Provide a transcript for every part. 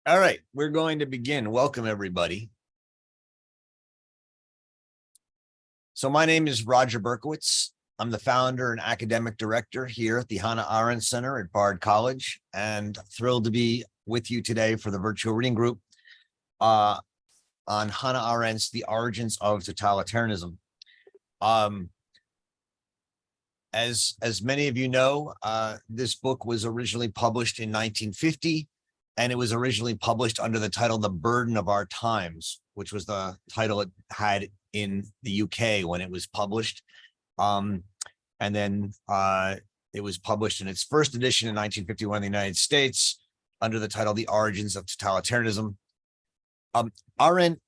All right, we're going to begin. Welcome, everybody. So my name is Roger Berkowitz. I'm the founder and academic director here at the Hannah Arendt Center at Bard College, and thrilled to be with you today for the virtual reading group on Hannah Arendt's The Origins of Totalitarianism. As many of you know, this book was originally published in 1950, and it was originally published under the title The Burden of Our Times, which was the title it had in the UK when it was published. And then it was published in its first edition in 1951 in the United States under the title The Origins of Totalitarianism. Arendt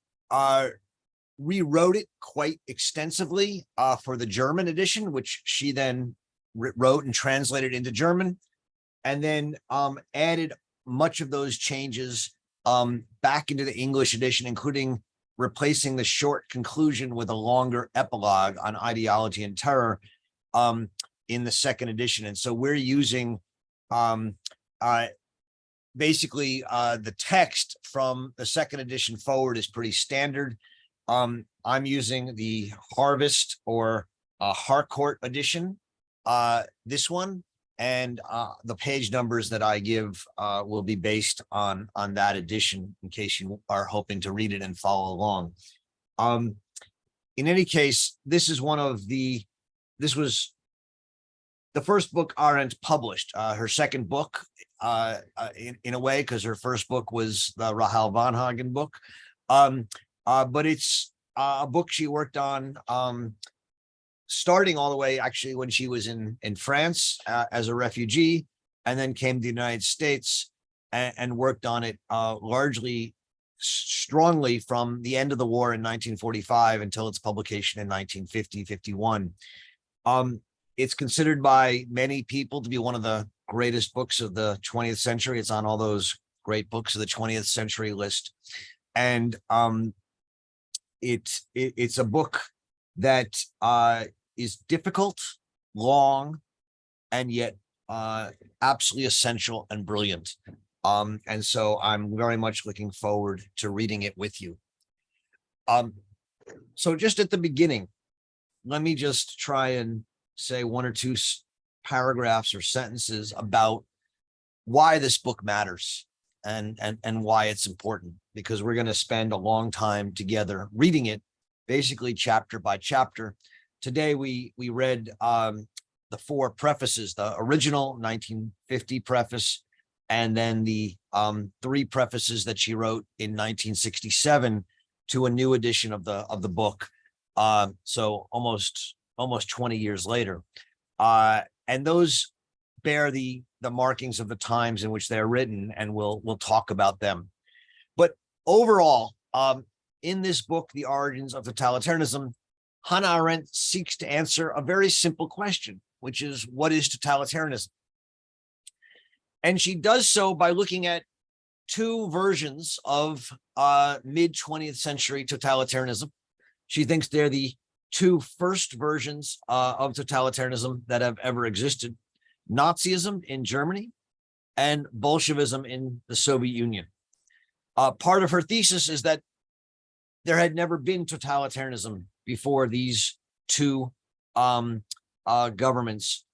rewrote it quite extensively for the German edition, which she then wrote and translated into German, and then added much of those changes back into the English edition, including replacing the short conclusion with a longer epilogue on ideology and terror in the second edition. And so we're using basically the text from the second edition forward is pretty standard. I'm using the Harvest or Harcourt edition, this one, and the page numbers that I give will be based on that edition in case you are hoping to read it and follow along. In any case, this was the first book Arendt published, her second book in a way, because her first book was the Rahel Varnhagen book. But it's a book she worked on starting all the way actually when she was in France as a refugee, and then came to the United States and worked on it largely strongly from the end of the war in 1945 until its publication in 1950-51. It's considered by many people to be one of the greatest books of the 20th century. It's on all those great books of the 20th century list. And it's a book that is difficult, long, and yet absolutely essential and brilliant. And so I'm very much looking forward to reading it with you. So just at the beginning, let me just try and say one or two paragraphs or sentences about why this book matters and why it's important, because we're going to spend a long time together reading it, basically chapter by chapter. Today we read the four prefaces, the original 1950 preface, and then the three prefaces that she wrote in 1967 to a new edition of the book. So almost 20 years later, and those bear the markings of the times in which they're written, and we'll talk about them. But overall, in this book, The Origins of Totalitarianism, Hannah Arendt seeks to answer a very simple question, which is, what is totalitarianism? And she does so by looking at two versions of mid-20th century totalitarianism. She thinks they're the two first versions of totalitarianism that have ever existed: Nazism in Germany and Bolshevism in the Soviet Union. Part of her thesis is that there had never been totalitarianism before these two governments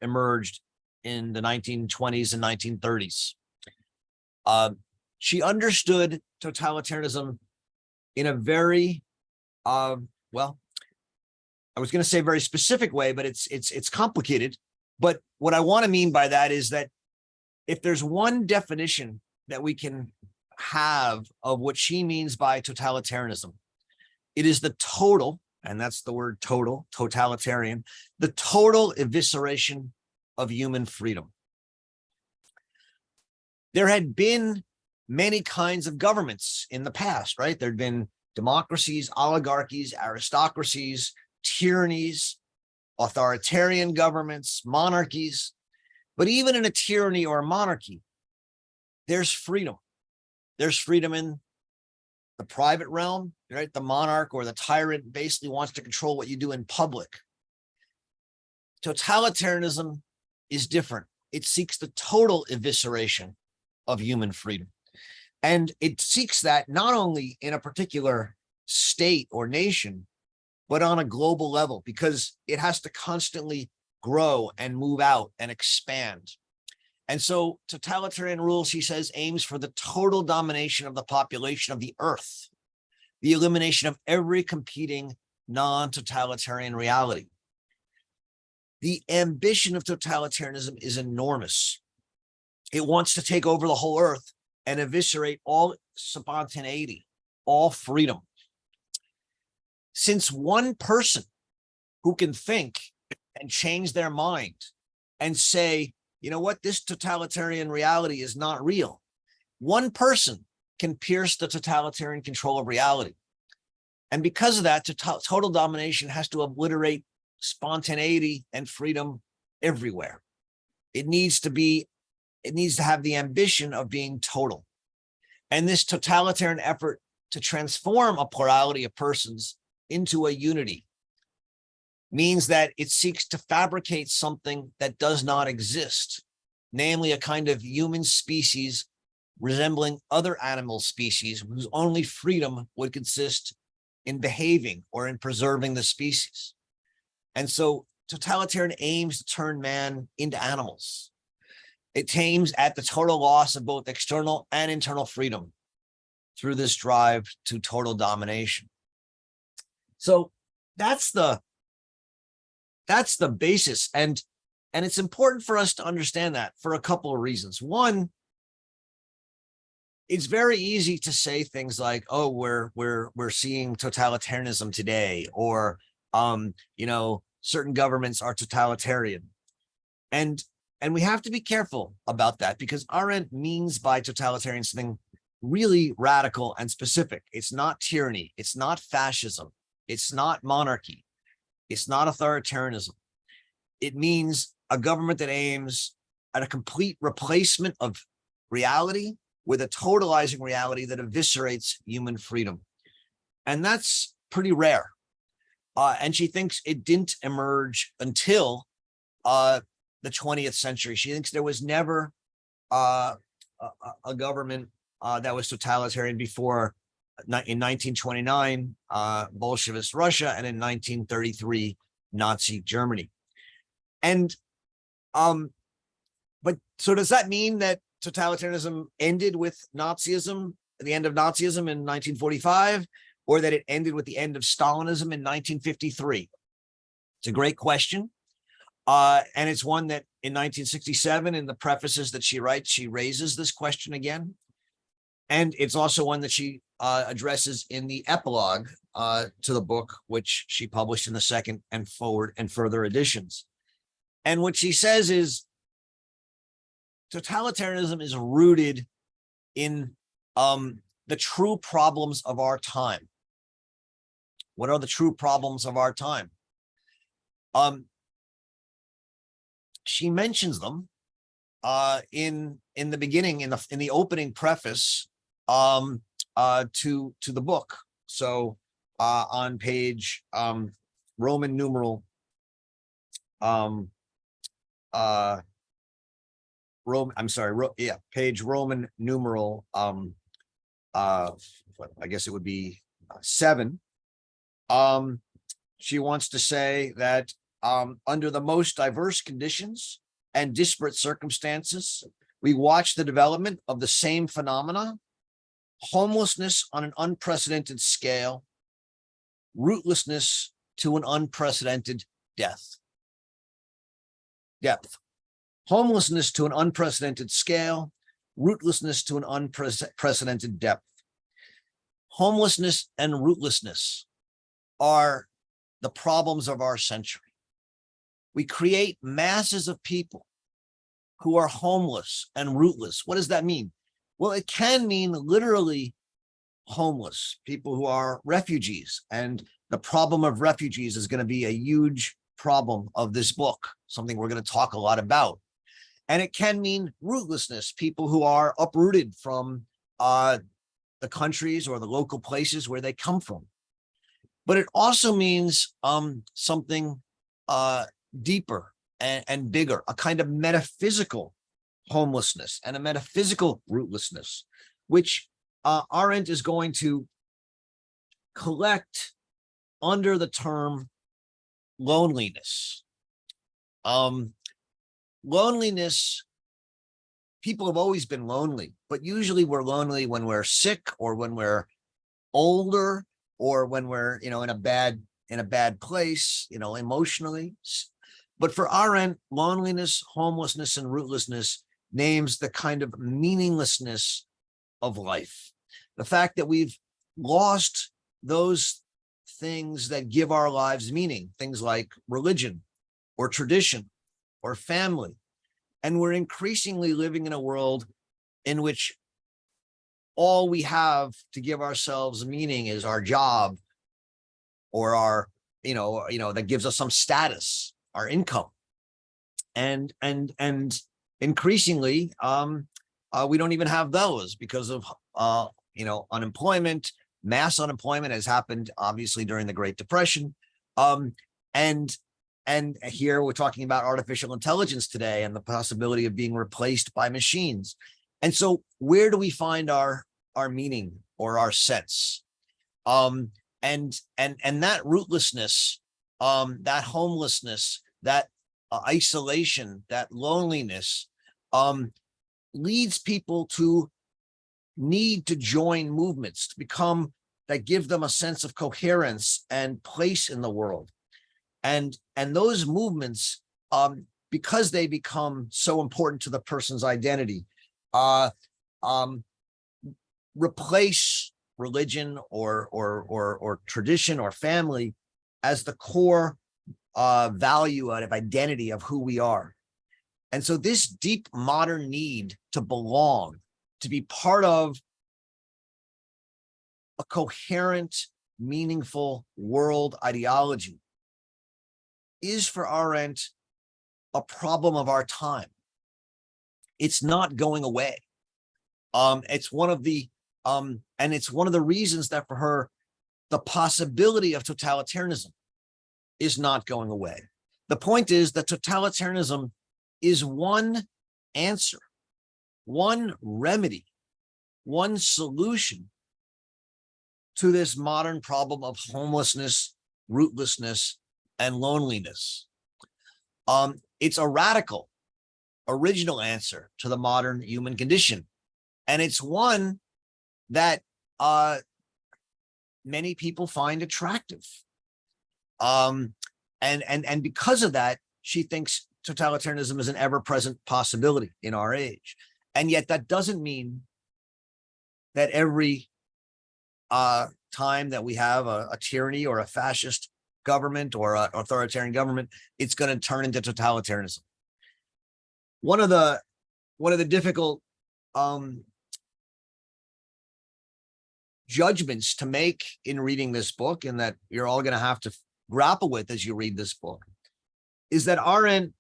emerged in the 1920s and 1930s. She understood totalitarianism in a very, well, I was going to say very specific way, but it's complicated. But what I want to mean by that is that if there's one definition that we can have of what she means by totalitarianism, it is the total, and that's the word total, totalitarian, the total evisceration of human freedom. There had been many kinds of governments in the past, right? There'd been democracies, oligarchies, aristocracies, tyrannies, authoritarian governments, monarchies. But even in a tyranny or a monarchy, there's freedom. There's freedom in the private realm, right? The monarch or the tyrant basically wants to control what you do in public. Totalitarianism is different. It seeks the total evisceration of human freedom. And it seeks that not only in a particular state or nation, but on a global level, because it has to constantly grow and move out and expand. And so totalitarian rule, she says, aims for the total domination of the population of the earth, the elimination of every competing non-totalitarian reality. The ambition of totalitarianism is enormous. It wants to take over the whole earth and eviscerate all spontaneity, all freedom. Since one person who can think and change their mind and say, you know what, this totalitarian reality is not real, one person can pierce the totalitarian control of reality. And because of that, total domination has to obliterate spontaneity and freedom everywhere. It needs to have the ambition of being total. And this totalitarian effort to transform a plurality of persons into a unity means that it seeks to fabricate something that does not exist, namely a kind of human species resembling other animal species whose only freedom would consist in behaving or in preserving the species. And so totalitarian aims to turn man into animals. It aims at the total loss of both external and internal freedom through this drive to total domination. So that's the basis. And it's important for us to understand that for a couple of reasons. One, it's very easy to say things like, oh, we're seeing totalitarianism today, or certain governments are totalitarian. And we have to be careful about that, because Arendt means by totalitarian something really radical and specific. It's not tyranny, it's not fascism, it's not monarchy, it's not authoritarianism. It means a government that aims at a complete replacement of reality with a totalizing reality that eviscerates human freedom. And that's pretty rare. And she thinks it didn't emerge until the 20th century. She thinks there was never a government that was totalitarian before in 1929, Bolshevist Russia, and in 1933, Nazi Germany. And but so does that mean that totalitarianism ended with Nazism, the end of Nazism in 1945, or that it ended with the end of Stalinism in 1953? It's a great question. And it's one that in 1967, in the prefaces that she writes, she raises this question again. And it's also one that she addresses in the epilogue to the book, which she published in the second and forward and further editions. And what she says is totalitarianism is rooted in the true problems of our time. What are the true problems of our time? She mentions them in the beginning, in the opening preface to the book. So on page Roman numeral page Roman numeral I guess it would be 7. She wants to say that under the most diverse conditions and disparate circumstances, we watch the development of the same phenomena: homelessness on an unprecedented scale, rootlessness to an unprecedented depth. Homelessness to an unprecedented scale, rootlessness to an unprecedented depth. Homelessness and rootlessness are the problems of our century. We create masses of people who are homeless and rootless. What does that mean? Well, it can mean literally homeless, people who are refugees. And the problem of refugees is going to be a huge problem of this book, something we're going to talk a lot about. And it can mean rootlessness, people who are uprooted from the countries or the local places where they come from. But it also means something deeper and bigger, a kind of metaphysical homelessness and a metaphysical rootlessness. which Arendt is going to collect under the term loneliness. Loneliness, people have always been lonely, but usually we're lonely when we're sick or when we're older or when we're, in a bad place, emotionally. But for Arendt, loneliness, homelessness, and rootlessness names the kind of meaninglessness of life. The fact that we've lost those things that give our lives meaning, things like religion or tradition or family. And we're increasingly living in a world in which all we have to give ourselves meaning is our job or our, that gives us some status, our income. And increasingly, we don't even have those because of, unemployment. Mass unemployment has happened, obviously, during the Great Depression. And here we're talking about artificial intelligence today and the possibility of being replaced by machines. And so where do we find our meaning or our sense? And that rootlessness, that homelessness, that isolation, that loneliness, leads people to need to join movements that give them a sense of coherence and place in the world. And those movements, because they become so important to the person's identity, replace religion or tradition or family as the core value of identity of who we are. And so this deep modern need to belong, to be part of a coherent, meaningful world ideology, is for Arendt a problem of our time. It's not going away. It's one of the reasons that for her, the possibility of totalitarianism is not going away. The point is that totalitarianism is one answer, one remedy, one solution to this modern problem of homelessness, rootlessness, and loneliness. It's a radical, original answer to the modern human condition. And it's one that many people find attractive. And because of that, she thinks totalitarianism is an ever-present possibility in our age. And yet that doesn't mean that every time that we have a tyranny or a fascist government or an authoritarian government, it's going to turn into totalitarianism. One of the difficult judgments to make in reading this book, and that you're all going to have to grapple with as you read this book, is that Arendt,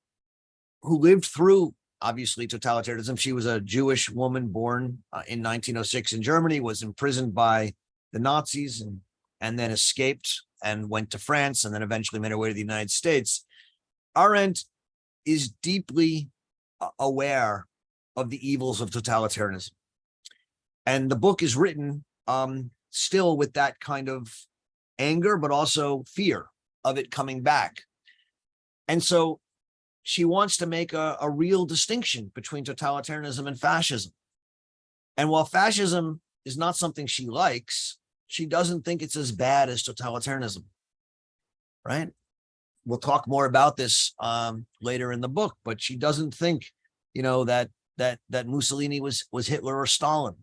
who lived through, obviously, totalitarianism, she was a Jewish woman born in 1906 in Germany, was imprisoned by the Nazis and then escaped and went to France and then eventually made her way to the United States. Arendt is deeply aware of the evils of totalitarianism. And the book is written still with that kind of anger, but also fear of it coming back. And so she wants to make a real distinction between totalitarianism and fascism. And while fascism is not something she likes, she doesn't think it's as bad as totalitarianism, right? We'll talk more about this later in the book, but she doesn't think, that Mussolini was Hitler or Stalin.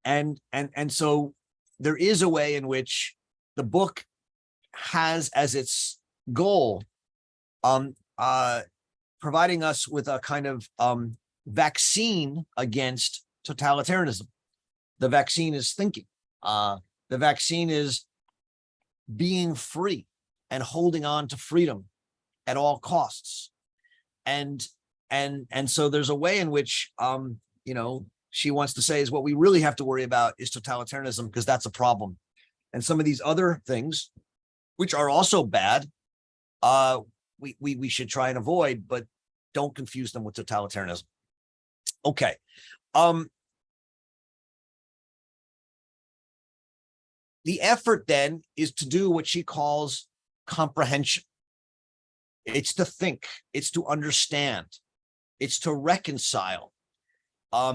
And so there is a way in which the book has as its goal providing us with a kind of vaccine against totalitarianism. The vaccine is thinking. The vaccine is being free and holding on to freedom at all costs. And so there's a way in which she wants to say is what we really have to worry about is totalitarianism, because that's a problem. And some of these other things, which are also bad, we should try and avoid, but don't confuse them with totalitarianism. Okay. The effort then is to do what she calls comprehension. It's to think, it's to understand, it's to reconcile.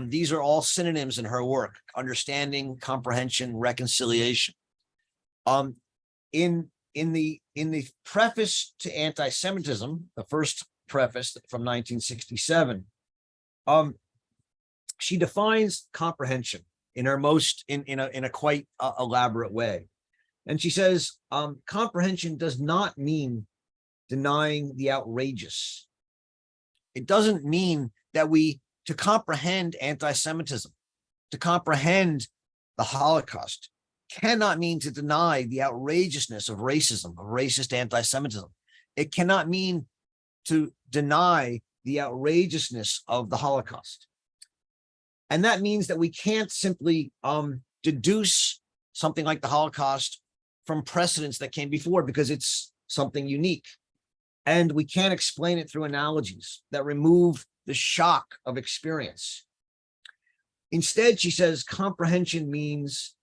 These are all synonyms in her work: understanding, comprehension, reconciliation. In the preface to Anti-Semitism, the first preface from 1967, she defines comprehension in her most in a quite elaborate way, and she says comprehension does not mean denying the outrageous. It doesn't mean that to comprehend anti-Semitism, to comprehend the Holocaust, cannot mean to deny the outrageousness of racism, of racist anti-Semitism. It cannot mean to deny the outrageousness of the Holocaust. And that means that we can't simply deduce something like the Holocaust from precedents that came before, because it's something unique. And we can't explain it through analogies that remove the shock of experience. Instead, she says, comprehension means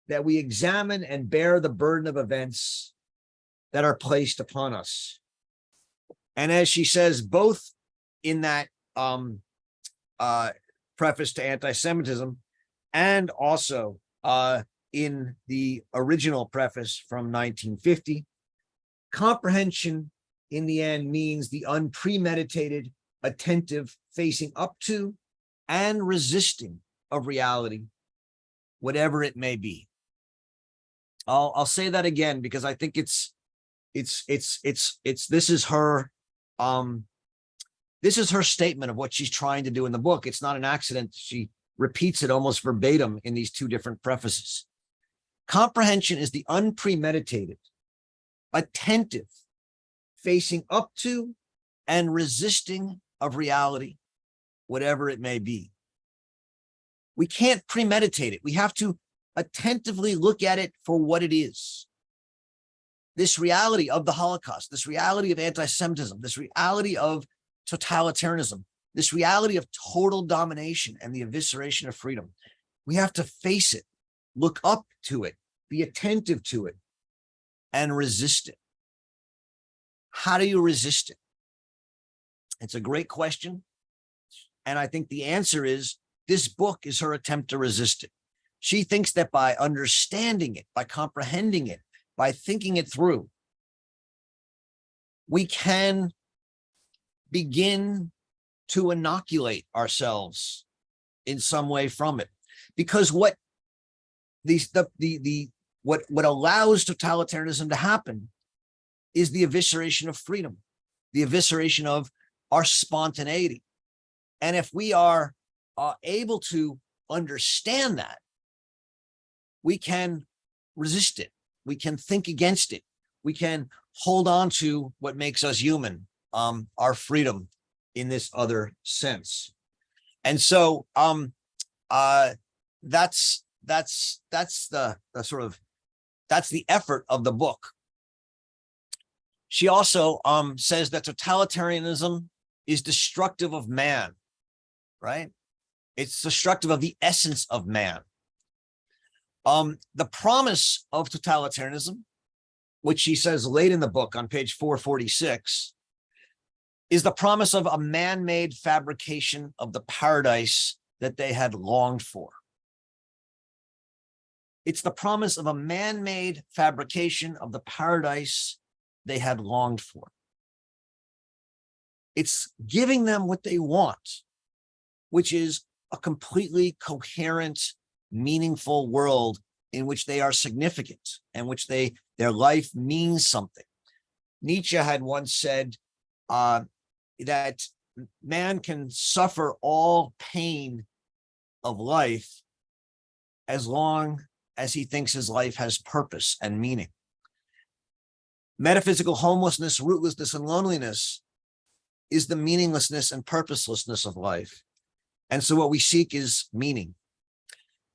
that we examine and bear the burden of events that are placed upon us. And as she says, both in that preface to Anti-Semitism and also in the original preface from 1950, comprehension in the end means the unpremeditated, attentive facing up to and resisting of reality, whatever it may be. I'll say that again, because I think this is her statement of what she's trying to do in the book. It's not an accident. She repeats it almost verbatim in these two different prefaces. Comprehension is the unpremeditated, attentive facing up to and resisting of reality, whatever it may be. We can't premeditate it. We have to attentively look at it for what it is. This reality of the Holocaust, this reality of anti-Semitism, this reality of totalitarianism, this reality of total domination and the evisceration of freedom. We have to face it, look up to it, be attentive to it, and resist it. How do you resist it? It's a great question. And I think the answer is this book is her attempt to resist it. She thinks that by understanding it, by comprehending it, by thinking it through, we can begin to inoculate ourselves in some way from it. Because what allows totalitarianism to happen is the evisceration of freedom, the evisceration of our spontaneity. And if we are able to understand that, we can resist it. We can think against it. We can hold on to what makes us human, our freedom in this other sense. And so that's the effort of the book. She also says that totalitarianism is destructive of man, right? It's destructive of the essence of man. The promise of totalitarianism, which she says late in the book on page 446, is the promise of a man-made fabrication of the paradise that they had longed for. It's the promise of a man-made fabrication of the paradise they had longed for. It's giving them what they want, which is a completely coherent, meaningful world in which they are significant and which their life means something. Nietzsche had once said that man can suffer all pain of life as long as he thinks his life has purpose and meaning. Metaphysical homelessness, rootlessness, and loneliness is the meaninglessness and purposelessness of life. And so what we seek is meaning.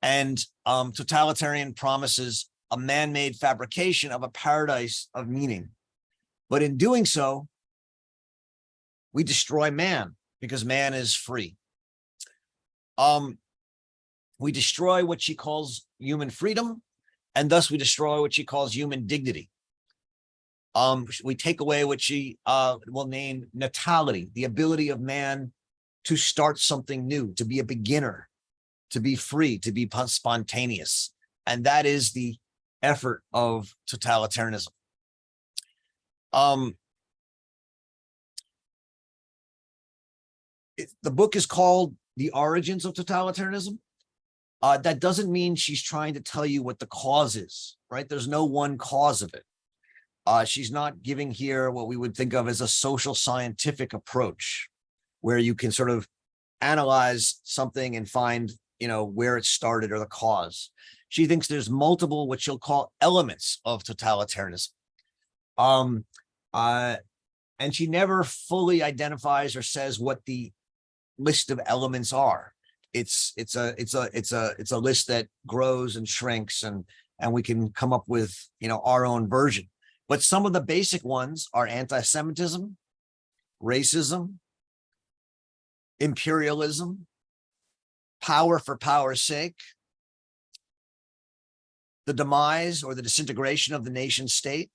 And totalitarian promises a man-made fabrication of a paradise of meaning. But in doing so, we destroy man because man is free. We destroy what she calls human freedom, and thus we destroy what she calls human dignity. We take away what she will name natality, the ability of man to start something new, to be a beginner, to be free, to be spontaneous. And that is the effort of totalitarianism. The book is called The Origins of Totalitarianism. That doesn't mean she's trying to tell you what the cause is, right? There's no one cause of it. She's not giving here what we would think of as a social scientific approach, where you can sort of analyze something and find, where it started or the cause. She thinks there's multiple, what she'll call elements of totalitarianism. And she never fully identifies or says what the list of elements are. It's a list that grows and shrinks, and we can come up with, our own version. But some of the basic ones are anti-Semitism, racism, imperialism, power for power's sake, the demise or the disintegration of the nation state,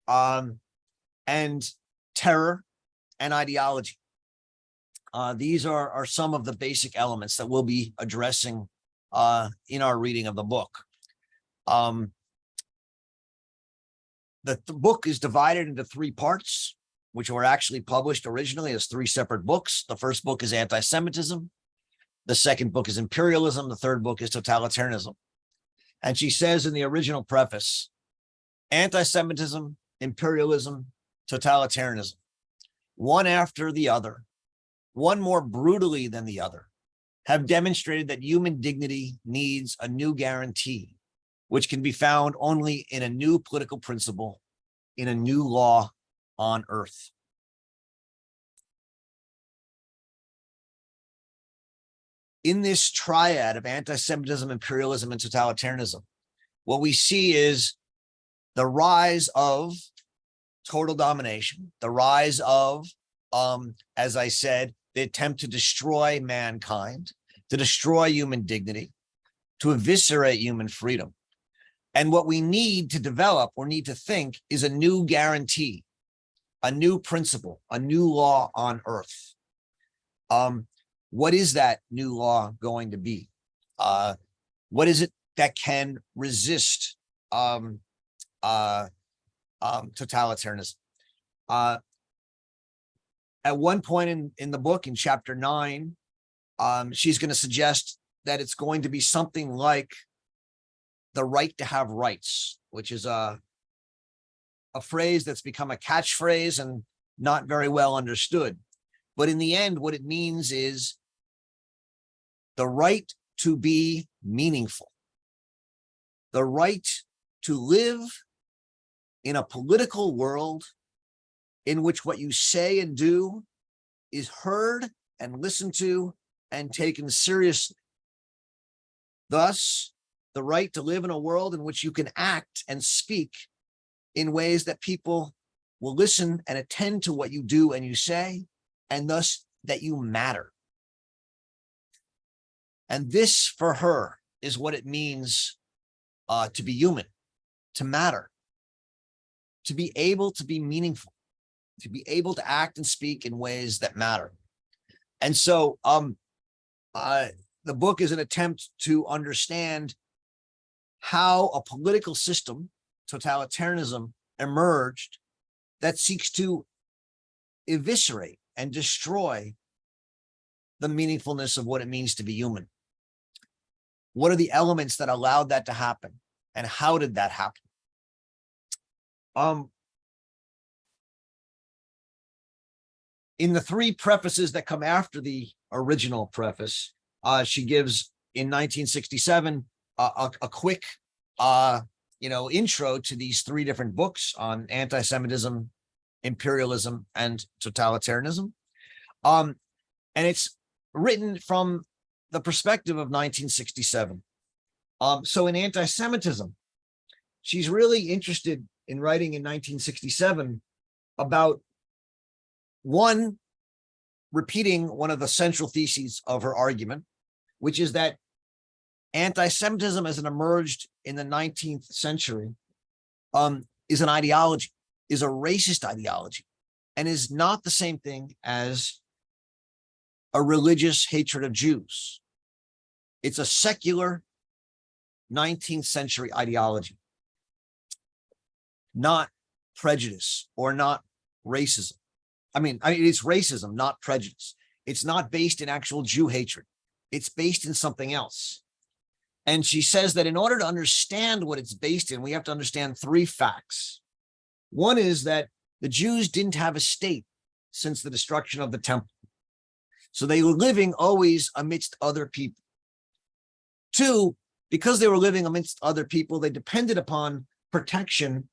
and terror and ideology. These are some of the basic elements that we'll be addressing in our reading of the book. The book is divided into 3 parts, which were actually published originally as 3 separate books. The first book is anti-Semitism. The second book is imperialism. The third book is totalitarianism. And she says in the original preface, anti-Semitism, imperialism, totalitarianism, one after the other, one more brutally than the other, have demonstrated that human dignity needs a new guarantee, which can be found only in a new political principle, in a new law on earth. In this triad of anti-Semitism, imperialism, and totalitarianism, what we see is the rise of total domination, the rise of, as I said, the attempt to destroy mankind, to destroy human dignity, to eviscerate human freedom. And what we need to develop or need to think is a new guarantee, a new principle, a new law on earth. What is that new law going to be? What is it that can resist totalitarianism? At one point in the book, in chapter 9, she's going to suggest that it's going to be something like the right to have rights, which is a phrase that's become a catchphrase and not very well understood. But in the end, what it means is the right to be meaningful, the right to live in a political world in which what you say and do is heard and listened to and taken seriously. Thus, the right to live in a world in which you can act and speak in ways that people will listen and attend to what you do and you say, and thus that you matter. And this, for her, is what it means to be human, to matter, to be able to be meaningful, to be able to act and speak in ways that matter. And so the book is an attempt to understand how a political system, totalitarianism, emerged that seeks to eviscerate and destroy the meaningfulness of what it means to be human. What are the elements that allowed that to happen? And how did that happen? In the 3 prefaces that come after the original preface, she gives in 1967 a quick intro to these 3 different books on anti-Semitism, imperialism, and totalitarianism. And it's written from the perspective of 1967. So in anti-Semitism, she's really interested in writing in 1967 about, one, repeating one of the central theses of her argument, which is that anti-Semitism as it emerged in the 19th century is an ideology, is a racist ideology, and is not the same thing as a religious hatred of Jews. It's a secular 19th century ideology, not prejudice or not racism. I mean, it's racism, not prejudice. It's not based in actual Jew hatred. It's based in something else. And she says that in order to understand what it's based in, we have to understand three facts. One is that the Jews didn't have a state since the destruction of the temple. So they were living always amidst other people. Two, because they were living amidst other people, they depended upon protection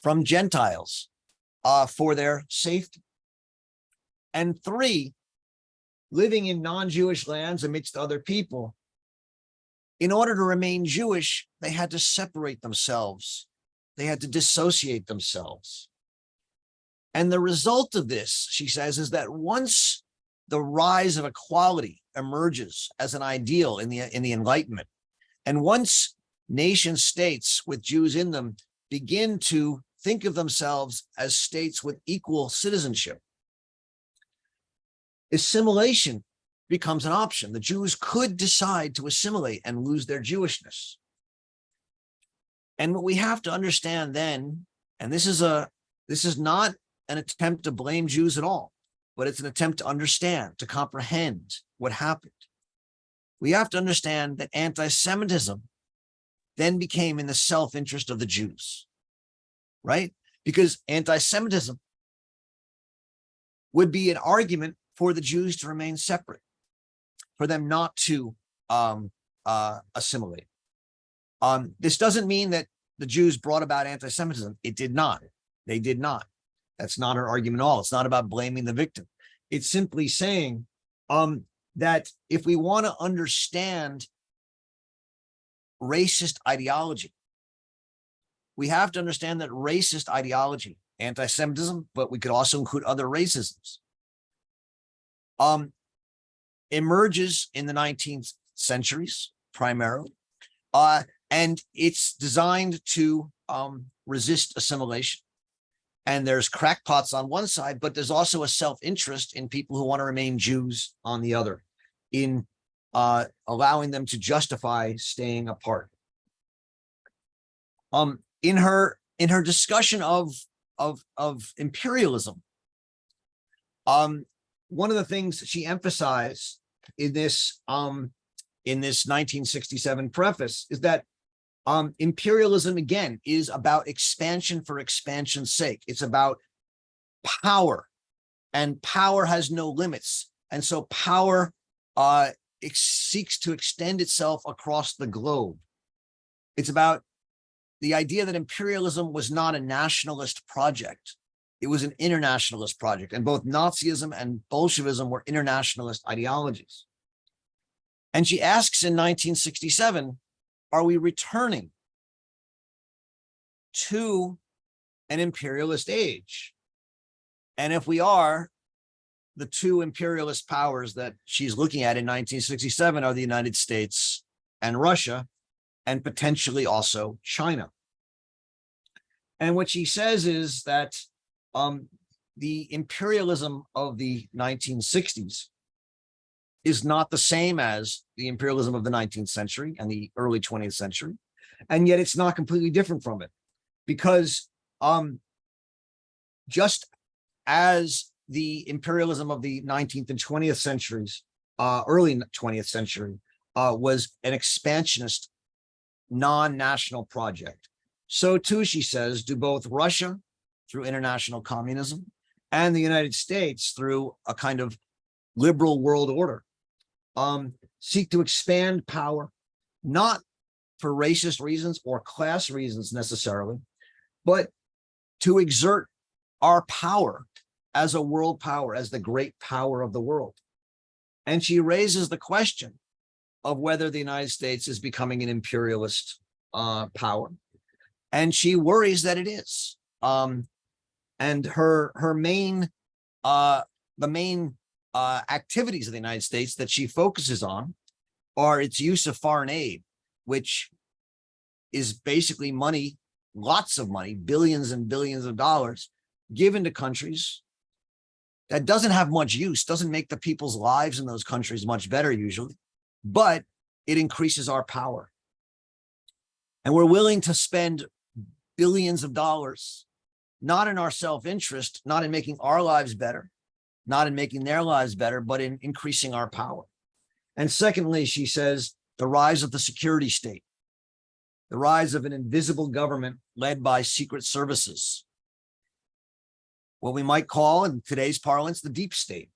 from Gentiles for their safety. And three, living in non-Jewish lands amidst other people, in order to remain Jewish, they had to separate themselves. They had to dissociate themselves. And the result of this, she says, is that once the rise of equality emerges as an ideal in the Enlightenment, and once nation states with Jews in them begin to think of themselves as states with equal citizenship, assimilation becomes an option. The Jews could decide to assimilate and lose their Jewishness. And what we have to understand then, and this is not an attempt to blame Jews at all, but it's an attempt to understand, to comprehend what happened. We have to understand that anti-Semitism then became in the self-interest of the Jews, right? Because anti-Semitism would be an argument for the Jews to remain separate, for them not to assimilate. This doesn't mean that the Jews brought about anti-Semitism. It did not. They did not. That's not her argument at all. It's not about blaming the victim. It's simply saying that if we want to understand racist ideology, we have to understand that racist ideology, anti-Semitism, but we could also include other racisms, emerges in the 19th centuries primarily, and it's designed to resist assimilation. And there's crackpots on one side, but there's also a self-interest in people who want to remain Jews on the other, in allowing them to justify staying apart. In her discussion of imperialism, one of the things she emphasized in this 1967 preface is that imperialism, again, is about expansion for expansion's sake. It's about power, and power has no limits. And so power seeks to extend itself across the globe. It's about the idea that imperialism was not a nationalist project. It was an internationalist project, and both Nazism and Bolshevism were internationalist ideologies. And she asks in 1967, are we returning to an imperialist age? And if we are, the two imperialist powers that she's looking at in 1967 are the United States and Russia, and potentially also China. And what she says is that the imperialism of the 1960s is not the same as the imperialism of the 19th century and the early 20th century. And yet it's not completely different from it, because just as the imperialism of the 19th and 20th centuries, early 20th century, was an expansionist, non-national project, so too, she says, do both Russia through international communism and the United States through a kind of liberal world order. Seek to expand power, not for racist reasons or class reasons necessarily, but to exert our power as a world power, as the great power of the world. And she raises the question of whether the United States is becoming an imperialist power. And she worries that it is. And her main, the main activities of the United States that she focuses on are its use of foreign aid, which is basically money, lots of money, billions and billions of dollars given to countries that doesn't have much use, doesn't make the people's lives in those countries much better usually, but it increases our power. And we're willing to spend billions of dollars, not in our self-interest, not in making our lives better, not in making their lives better, but in increasing our power. And secondly, she says, the rise of the security state, the rise of an invisible government led by secret services, what we might call in today's parlance, the deep state.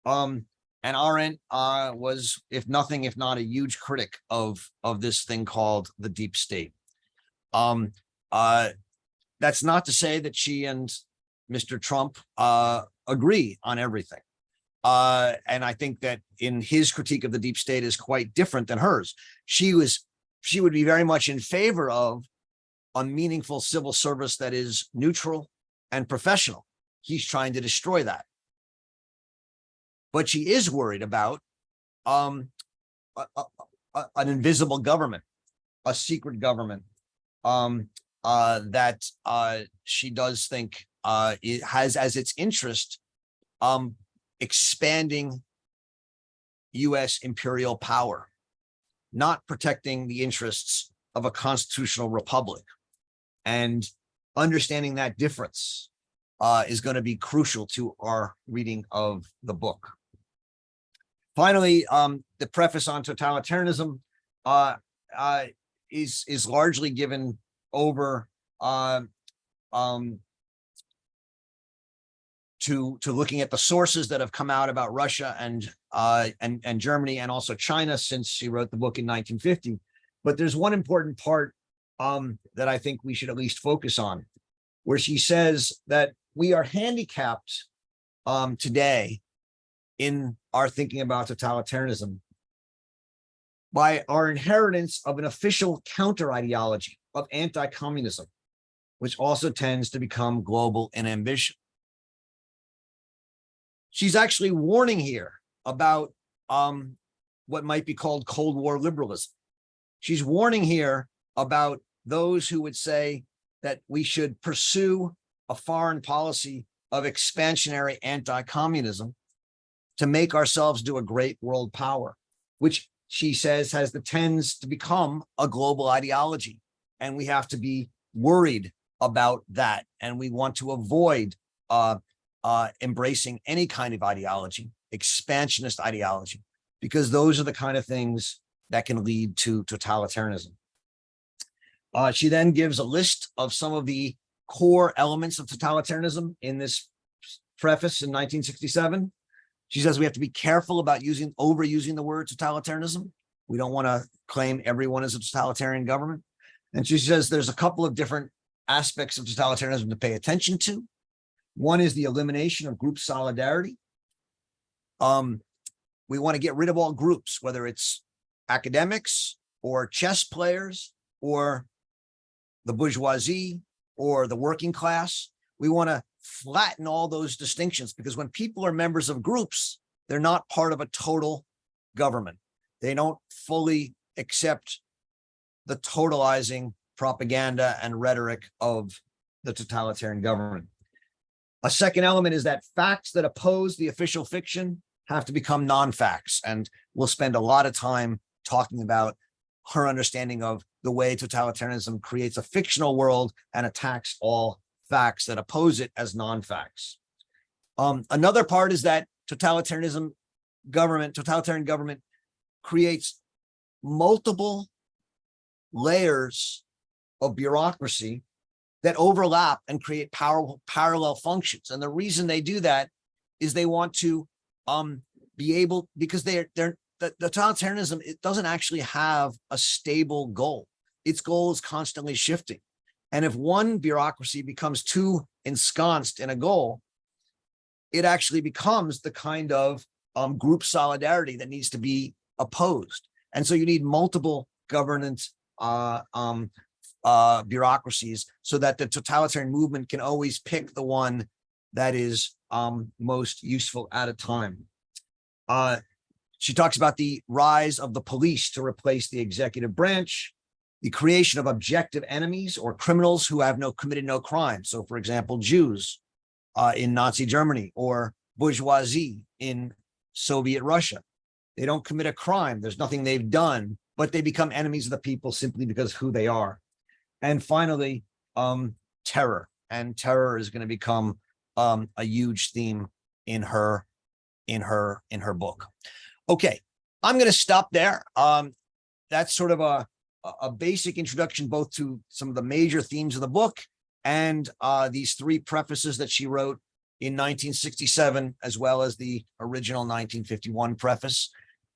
And Arendt was, if not a huge critic of this thing called the deep state. That's not to say that she and Mr. Trump agree on everything. And I think that in his critique of the deep state is quite different than hers. She would be very much in favor of a meaningful civil service that is neutral and professional. He's trying to destroy that. But she is worried about an invisible government, a secret government that she does think it has as its interest expanding U.S. imperial power, not protecting the interests of a constitutional republic. And understanding that difference is going to be crucial to our reading of the book. Finally, the preface on totalitarianism is largely given over to looking at the sources that have come out about Russia and Germany and also China since she wrote the book in 1950. But there's one important part that I think we should at least focus on, where she says that we are handicapped today in our thinking about totalitarianism by our inheritance of an official counter ideology of anti-communism, which also tends to become global in ambition. She's actually warning here about what might be called Cold War liberalism. She's warning here about those who would say that we should pursue a foreign policy of expansionary anti-communism to make ourselves do a great world power, which she says tends to become a global ideology. And we have to be worried about that. And we want to avoid embracing any kind of ideology, expansionist ideology, because those are the kind of things that can lead to totalitarianism. She then gives a list of some of the core elements of totalitarianism in this preface in 1967. She says we have to be careful about overusing the word totalitarianism. We don't want to claim everyone is a totalitarian government. And she says there's a couple of different aspects of totalitarianism to pay attention to. One is the elimination of group solidarity. We want to get rid of all groups, whether it's academics or chess players or the bourgeoisie or the working class. We want to flatten all those distinctions, because when people are members of groups, they're not part of a total government. They don't fully accept the totalizing propaganda and rhetoric of the totalitarian government. A second element is that facts that oppose the official fiction have to become non-facts. And we'll spend a lot of time talking about her understanding of the way totalitarianism creates a fictional world and attacks all facts that oppose it as non-facts. Another part is that totalitarian government creates multiple layers of bureaucracy that overlap and create parallel functions. And the reason they do that is they want to be able, because the totalitarianism, it doesn't actually have a stable goal. Its goal is constantly shifting. And if one bureaucracy becomes too ensconced in a goal, it actually becomes the kind of group solidarity that needs to be opposed. And so you need multiple governance bureaucracies so that the totalitarian movement can always pick the one that is most useful at a time. She talks about the rise of the police to replace the executive branch, the creation of objective enemies or criminals who have committed no crime. So, for example, Jews in Nazi Germany or bourgeoisie in Soviet Russia. They don't commit a crime. There's nothing they've done, but they become enemies of the people simply because of who they are. And finally, terror. And terror is going to become a huge theme in her book. Okay, I'm going to stop there. That's sort of a basic introduction both to some of the major themes of the book and these three prefaces that she wrote in 1967, as well as the original 1951 preface.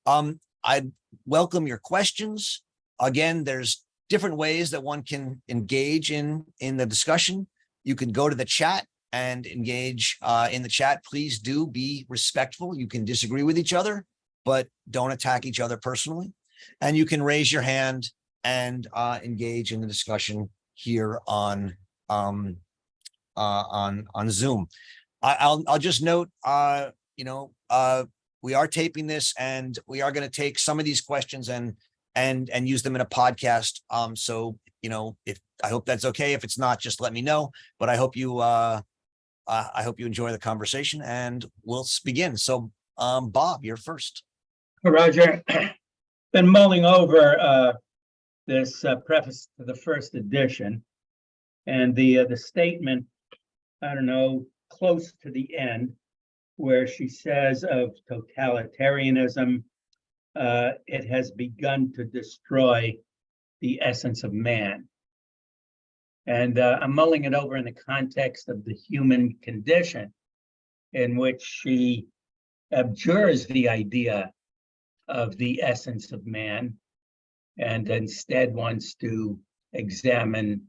I'd welcome your questions. Again, there's different ways that one can engage in the discussion. You can go to the chat and engage in the chat. Please do be respectful. You can disagree with each other, but don't attack each other personally. And you can raise your hand and engage in the discussion here on Zoom. I'll just note, we are taping this, and we are going to take some of these questions and use them in a podcast. So, if I hope that's okay. If it's not, just let me know. But I hope you enjoy the conversation, and we'll begin. So, Bob, you're first. Roger, been mulling over this preface to the first edition, and the statement, I don't know, close to the end, where she says of totalitarianism, it has begun to destroy the essence of man. And I'm mulling it over in the context of the human condition, in which she abjures the idea of the essence of man and instead wants to examine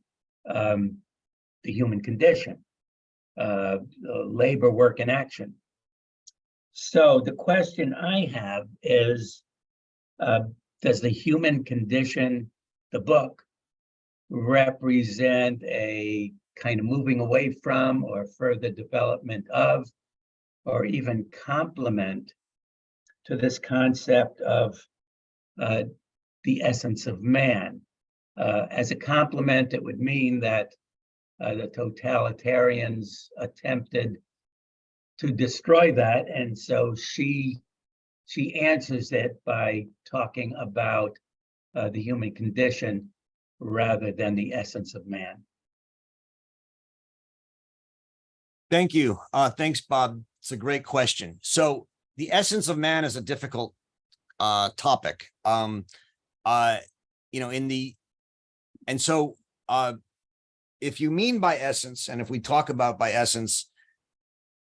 the human condition, labor, work, and action. So the question I have is, does the human condition, the book, represent a kind of moving away from or further development of, or even complement to this concept of the essence of man? As a complement, it would mean that the totalitarians attempted to destroy that, and so she answers it by talking about the human condition rather than the essence of man. Thank you. Thanks, Bob. It's a great question. So the essence of man is a difficult topic. If you mean by essence, and if we talk about by essence,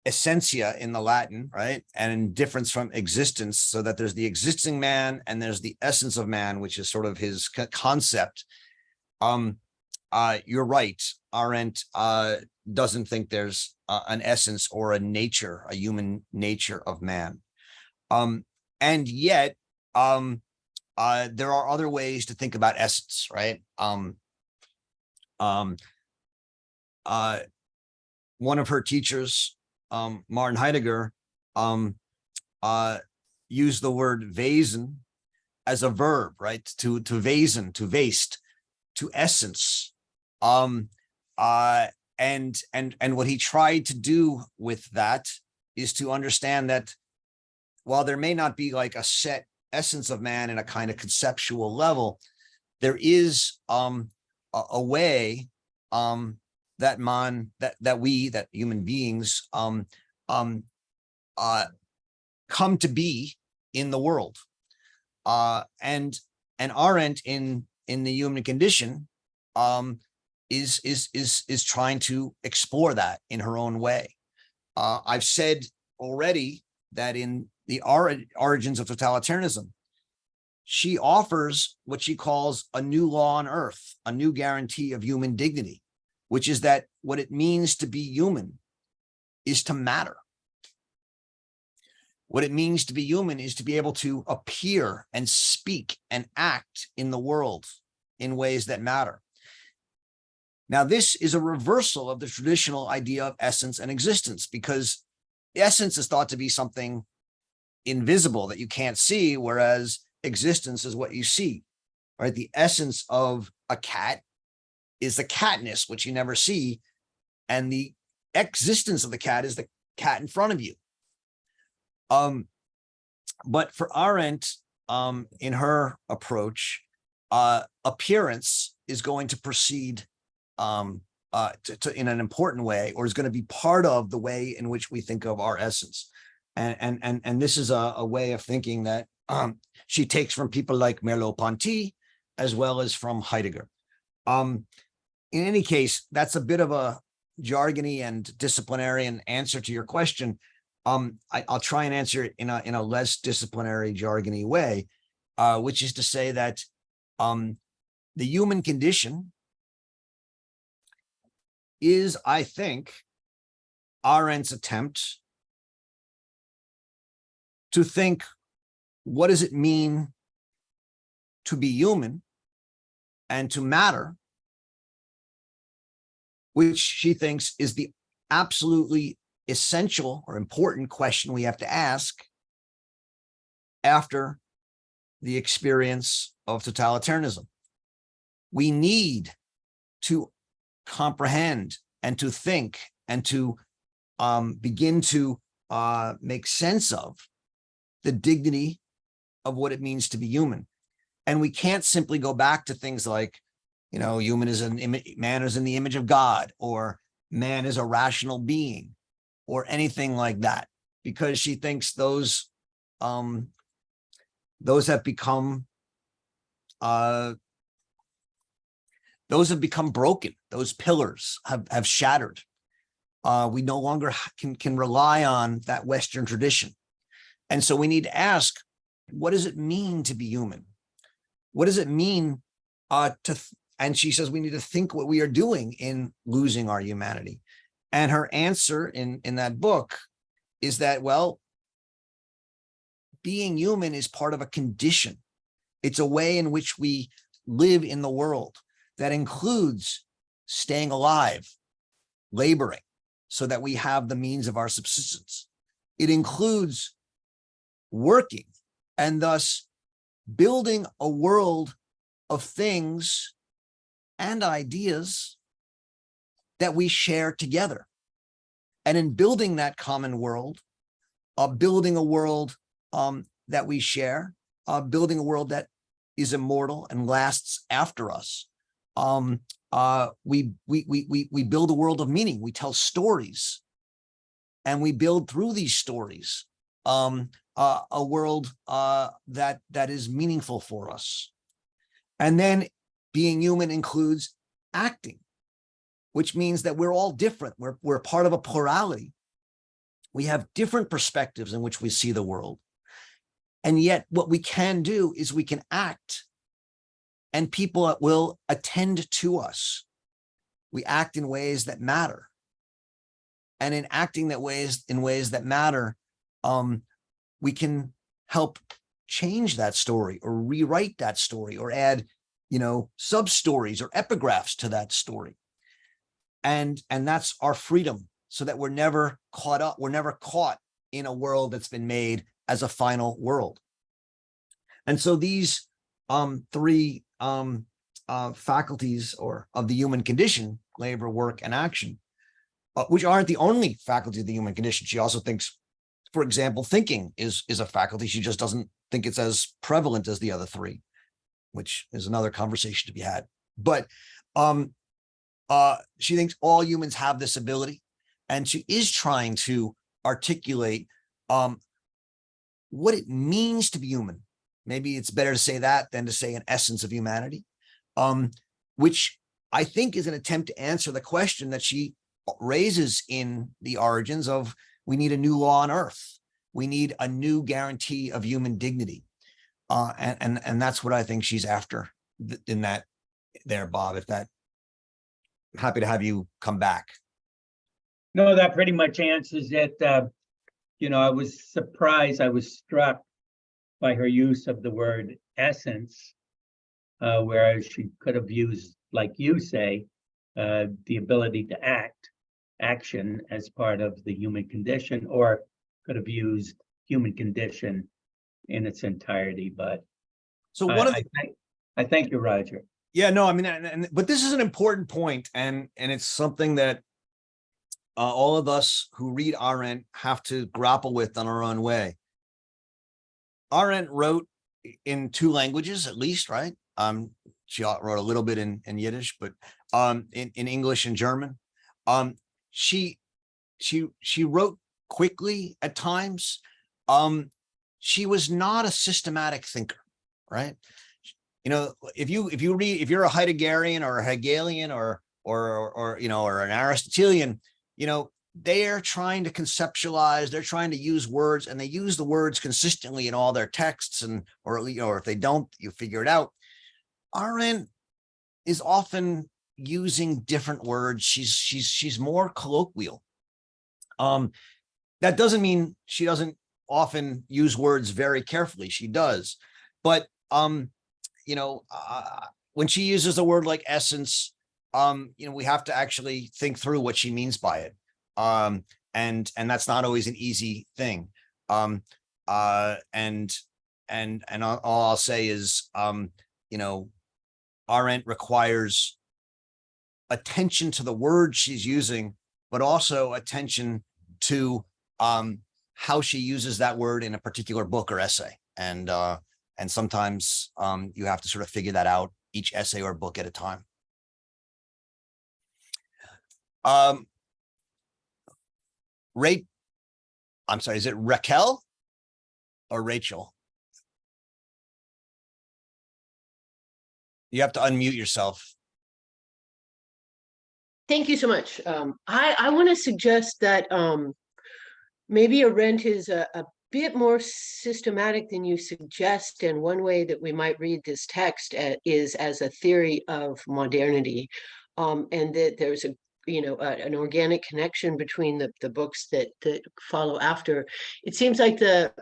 essentia in the Latin, right? And in difference from existence, so that there's the existing man and there's the essence of man, which is sort of his concept. You're right. Arendt doesn't think there's an essence or a nature, a human nature of man. And yet, there are other ways to think about essence, right? One of her teachers, Martin Heidegger, used the word wesen as a verb, right? To wesen, to waste, to essence. And what he tried to do with that is to understand that while there may not be like a set essence of man in a kind of conceptual level, there is a way that human beings come to be in the world. And Arendt in the human condition is trying to explore that in her own way. I've said already that in the origins of totalitarianism, she offers what she calls a new law on earth, a new guarantee of human dignity, which is that what it means to be human is to matter. What it means to be human is to be able to appear and speak and act in the world in ways that matter. Now, this is a reversal of the traditional idea of essence and existence, because essence is thought to be something invisible that you can't see, whereas existence is what you see, right? The essence of a cat is the catness, which you never see, and the existence of the cat is the cat in front of you. But for Arendt, in her approach, appearance is going to proceed in an important way, or is going to be part of the way in which we think of our essence. And this is a way of thinking that she takes from people like Merleau-Ponty, as well as from Heidegger. In any case, that's a bit of a jargony and disciplinarian answer to your question. I'll try and answer it in a less disciplinary, jargony way, which is to say that the human condition is, I think, Arendt's attempt to think, what does it mean to be human and to matter, which she thinks is the absolutely essential or important question we have to ask after the experience of totalitarianism. We need to comprehend and to think and to begin to make sense of the dignity of what it means to be human. And we can't simply go back to things like, human is man is in the image of God, or man is a rational being, or anything like that, because she thinks those have become broken. Those pillars have shattered. We no longer can rely on that Western tradition. And so we need to ask, what does it mean to be human? What does it mean and she says we need to think what we are doing in losing our humanity. And her answer in that book is that, well, being human is part of a condition. It's a way in which we live in the world that includes staying alive, laboring, so that we have the means of our subsistence. It includes working and thus building a world of things and ideas that we share together. And in building that common world, building a world that we share, building a world that is immortal and lasts after us, we build a world of meaning. We tell stories, and we build through these stories a world that is meaningful for us. And then being human includes acting, which means that we're all different. We're part of a plurality. We have different perspectives in which we see the world. And yet what we can do is we can act, and people will attend to us. We act in ways that matter. And in acting in ways that matter, we can help change that story or rewrite that story or add, sub-stories or epigraphs to that story. And that's our freedom, so that we're never caught in a world that's been made as a final world. And so these three faculties of the human condition, labor, work, and action, which aren't the only faculty of the human condition. She also thinks, for example, thinking is a faculty. She just doesn't think it's as prevalent as the other three, which is another conversation to be had. But she thinks all humans have this ability, and she is trying to articulate what it means to be human. Maybe it's better to say that than to say an essence of humanity, which I think is an attempt to answer the question that she raises in the Origins of, we need a new law on earth. We need a new guarantee of human dignity. And that's what I think she's after in that there, Bob. I'm happy to have you come back. No, that pretty much answers it. I was surprised. I was struck by her use of the word essence, whereas she could have used, like you say, the ability to action as part of the human condition, or could have used human condition in its entirety. But So one of the, I thank you, Roger. yeah, no, I mean, but this is an important point, and it's something that all of us who read Arendt have to grapple with in our own way. Arendt wrote in two languages, at least, right? She wrote a little bit in Yiddish, but in English and German. She wrote quickly at times. She was not a systematic thinker, right? You know, if you're a Heideggerian or a Hegelian or an Aristotelian, you know, they're trying to conceptualize, they're trying to use words, and they use the words consistently in all their texts, and or if they don't, you figure it out. Arendt is often using different words. She's more colloquial. That doesn't mean she doesn't often use words very carefully. She does, but when she uses a word like essence, we have to actually think through what she means by it. And that's not always an easy thing. And all I'll say is, Arendt requires attention to the words she's using, but also attention to how she uses that word in a particular book or essay. And sometimes you have to sort of figure that out each essay or book at a time. I'm sorry, is it Raquel or Rachel? You have to unmute yourself. Thank you so much. I want to suggest that maybe Arendt is a bit more systematic than you suggest, and one way that we might read this text is as a theory of modernity, and that there's an organic connection between the books that follow after. It seems like the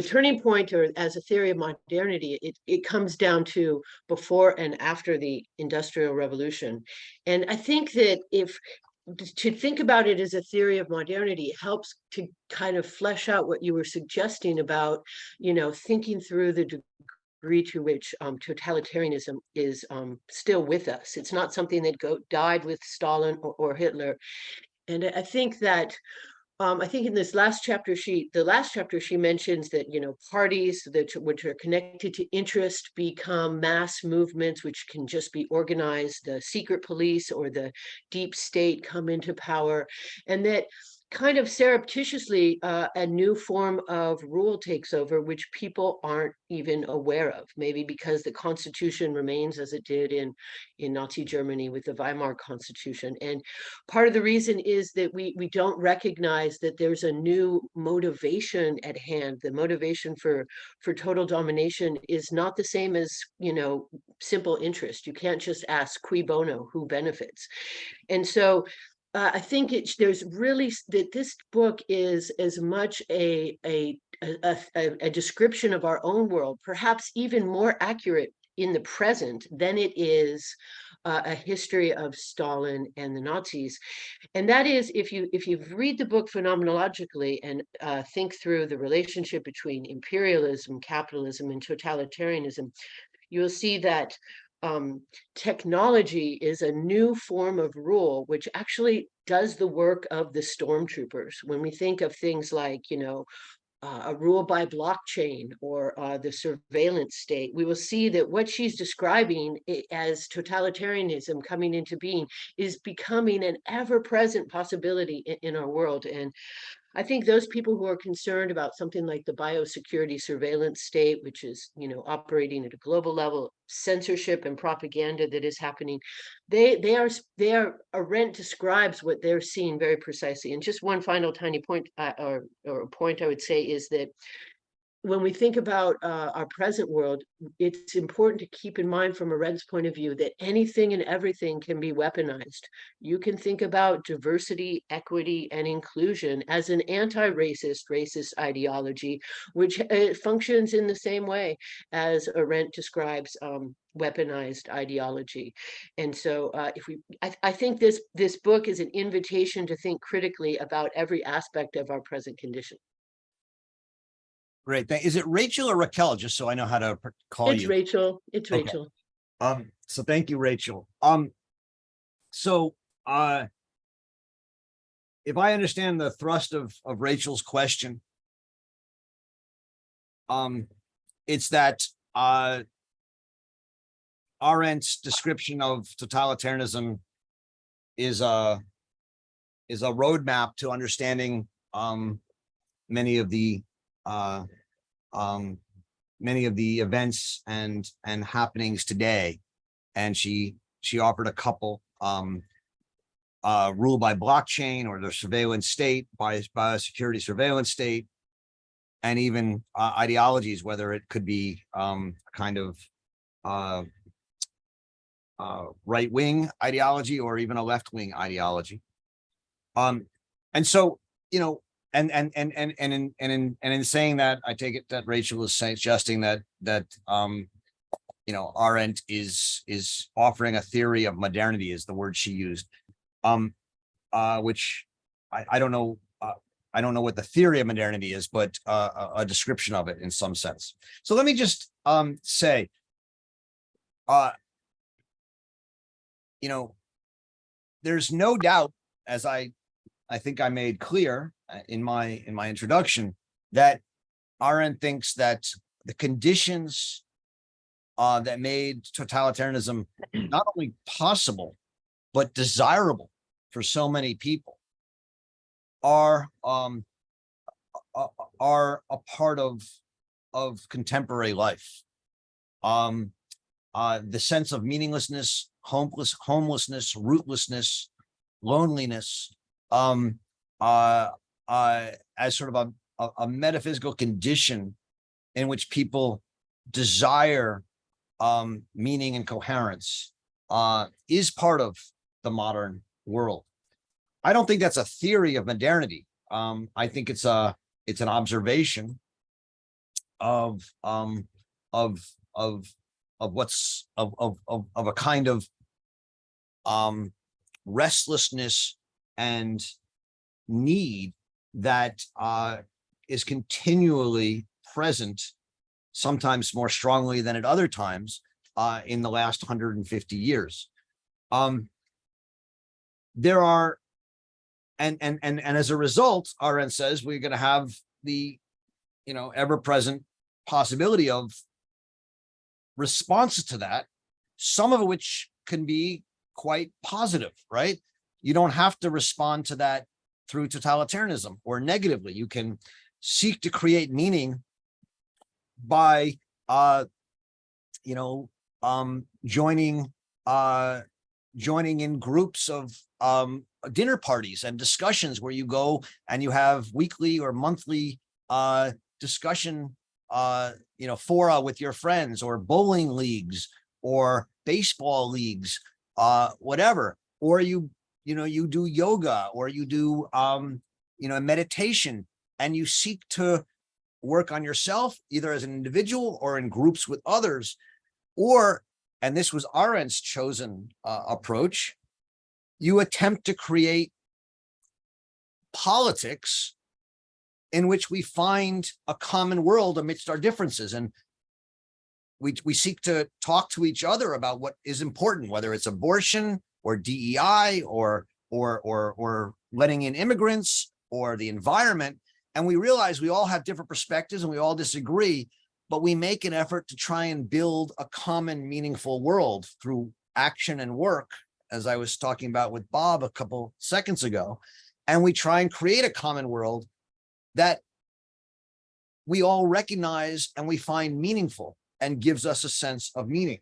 turning point, or as a theory of modernity, it comes down to before and after the Industrial Revolution. And I think that to think about it as a theory of modernity helps to kind of flesh out what you were suggesting about, thinking through the degree to which totalitarianism is still with us. It's not something that died with Stalin or Hitler. And I think that I think in this last chapter, she mentions that, parties which are connected to interest become mass movements, which can just be organized. The secret police or the deep state come into power, and that kind of surreptitiously a new form of rule takes over, which people aren't even aware of, maybe because the Constitution remains as it did in Nazi Germany with the Weimar Constitution. And part of the reason is that we don't recognize that there's a new motivation at hand. The motivation for total domination is not the same as, simple interest. You can't just ask cui bono, who benefits. And so I think there's really that this book is as much a description of our own world, perhaps even more accurate in the present than it is a history of Stalin and the Nazis. And that is, if you read the book phenomenologically and think through the relationship between imperialism, capitalism, and totalitarianism, you'll see that technology is a new form of rule, which actually does the work of the stormtroopers. When we think of things like, a rule by blockchain or the surveillance state, we will see that what she's describing as totalitarianism coming into being is becoming an ever-present possibility in our world. And I think those people who are concerned about something like the biosecurity surveillance state, which is, operating at a global level, censorship and propaganda that is happening, Arendt describes what they're seeing very precisely. And just one final tiny point, or point I would say, is that when we think about our present world, it's important to keep in mind from Arendt's point of view that anything and everything can be weaponized. You can think about diversity, equity, and inclusion as an racist ideology, which functions in the same way as Arendt describes weaponized ideology. And so I think this book is an invitation to think critically about every aspect of our present condition. Great. Is it Rachel or Raquel? Just so I know how to call It's you. Rachel. It's Okay. Rachel. So thank you, Rachel. So if I understand the thrust of Rachel's question, it's that Arendt's description of totalitarianism is a roadmap to understanding many of the events and happenings today. And she offered a couple, rule by blockchain, or the surveillance state, biosecurity surveillance state, and even ideologies, whether it could be kind of right-wing ideology or even a left-wing ideology. And so, you know, and in saying that, I take it that Rachel is suggesting that you know, Arendt is offering a theory of modernity, is the word she used, which I don't know. I don't know what the theory of modernity is, but a description of it in some sense. So let me just say, you know, there's no doubt, as I think I made clear in my introduction, that Arendt thinks that the conditions that made totalitarianism not only possible but desirable for so many people are a part of contemporary life. The sense of meaninglessness, homelessness, rootlessness, loneliness, as sort of a metaphysical condition in which people desire meaning and coherence, is part of the modern world. I don't think that's a theory of modernity. I think it's an observation of what's of a kind of restlessness and need that is continually present, sometimes more strongly than at other times, in the last 150 years. There are, and as a result, Arendt says we're going to have the, you know, ever-present possibility of responses to that, some of which can be quite positive, right? You don't have to respond to that through totalitarianism or negatively. You can seek to create meaning by you know, joining in groups of dinner parties and discussions where you go and you have weekly or monthly discussion, you know, fora with your friends, or bowling leagues or baseball leagues, whatever, or you know, you do yoga, or you do you know, meditation, and you seek to work on yourself, either as an individual or in groups with others, or, and this was Arendt's chosen approach, you attempt to create politics in which we find a common world amidst our differences. And we seek to talk to each other about what is important, whether it's abortion or DEI or letting in immigrants or the environment. And we realize we all have different perspectives and we all disagree, but we make an effort to try and build a common, meaningful world through action and work, as I was talking about with Bob a couple seconds ago. And we try and create a common world that we all recognize and we find meaningful and gives us a sense of meaning.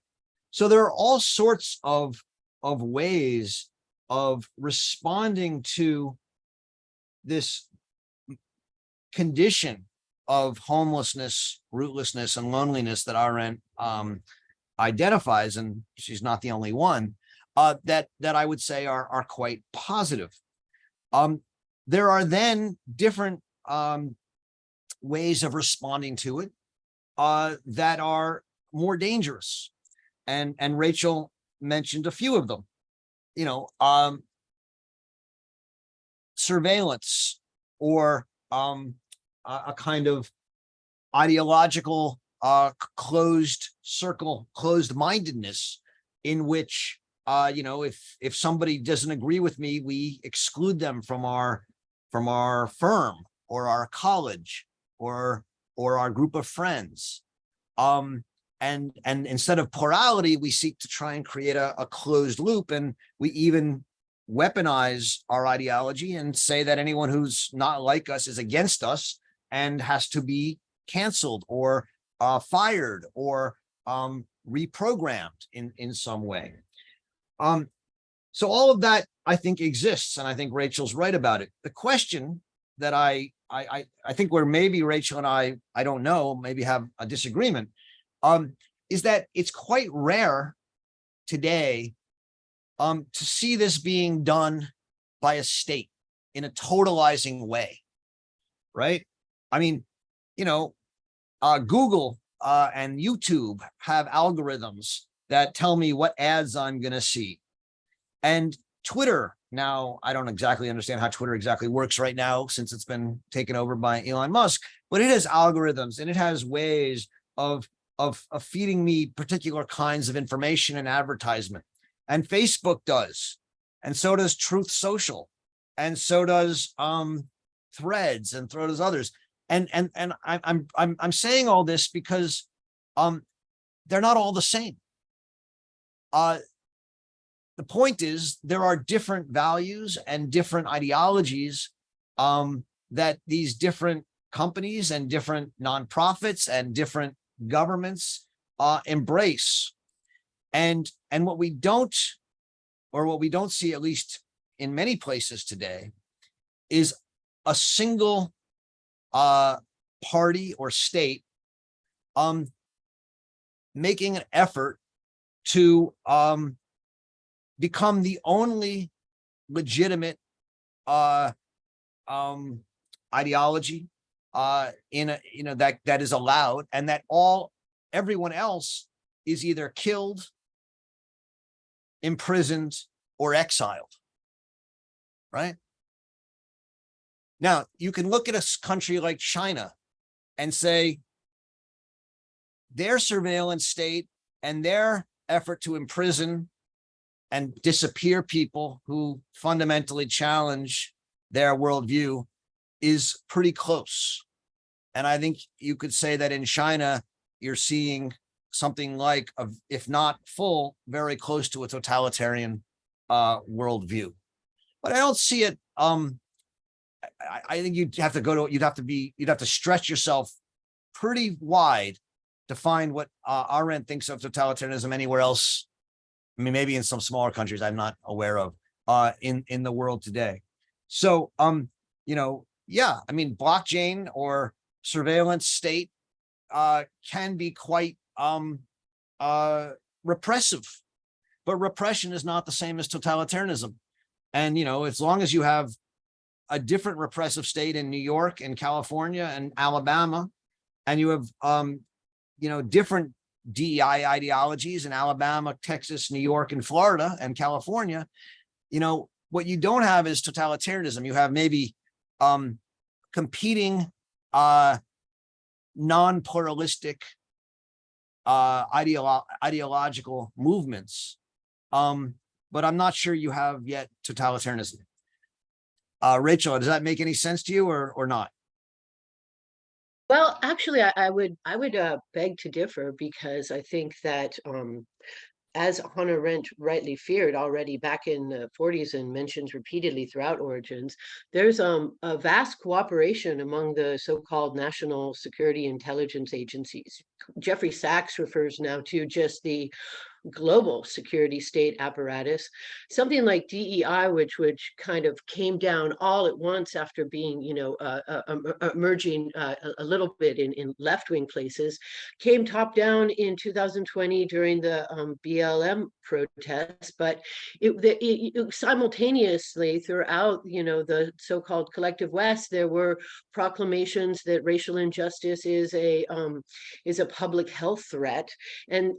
So there are all sorts of ways of responding to this condition of homelessness, rootlessness, and loneliness that Arendt identifies, and she's not the only one, that I would say are quite positive. There are then different ways of responding to it that are more dangerous, and Rachel mentioned a few of them. You know, surveillance, or a kind of ideological closed circle, closed-mindedness, in which if somebody doesn't agree with me, we exclude them from our firm or our college or our group of friends. And instead of plurality, we seek to try and create a closed loop, and we even weaponize our ideology and say that anyone who's not like us is against us and has to be canceled or fired or reprogrammed in some way. So all of that, I think, exists, and I think Rachel's right about it. The question that I think where maybe Rachel and I don't know, maybe have a disagreement, is that it's quite rare today to see this being done by a state in a totalizing way, right? I mean, Google and YouTube have algorithms that tell me what ads I'm going to see. And Twitter, now, I don't exactly understand how Twitter exactly works right now since it's been taken over by Elon Musk, but it has algorithms and it has ways of feeding me particular kinds of information and advertisement. And Facebook does, and so does Truth Social, and so does Threads, and so does others. And I'm saying all this because they're not all the same. The point is, there are different values and different ideologies that these different companies and different nonprofits and different governments embrace. And what we don't see, at least in many places today, is a single party or state making an effort to become the only legitimate ideology that is allowed, and that everyone else is either killed, imprisoned, or exiled, right? Now, you can look at a country like China and say their surveillance state and their effort to imprison and disappear people who fundamentally challenge their worldview is pretty close. And I think you could say that in China, you're seeing something like, if not full, very close to a totalitarian worldview. But I don't see it. I think you'd have to stretch yourself pretty wide to find what Arendt thinks of totalitarianism anywhere else. I mean, maybe in some smaller countries I'm not aware of in the world today. So, yeah, I mean, blockchain or surveillance state can be quite repressive, but repression is not the same as totalitarianism. And, as long as you have a different repressive state in New York and California and Alabama, and you have, different DEI ideologies in Alabama, Texas, New York, and Florida and California, what you don't have is totalitarianism. You have maybe competing non-pluralistic ideological movements, but I'm not sure you have yet totalitarianism. Rachel, does that make any sense to you or not? Well, actually, I would beg to differ, because I think that as Hannah Arendt rightly feared already back in the 40s and mentions repeatedly throughout Origins, there's a vast cooperation among the so-called national security intelligence agencies. Jeffrey Sachs refers now to just the global security state apparatus, something like DEI, which kind of came down all at once after being, emerging a little bit in left-wing places, came top down in 2020 during the BLM protests, but it simultaneously throughout, the so-called collective West, there were proclamations that racial injustice is a public health threat, and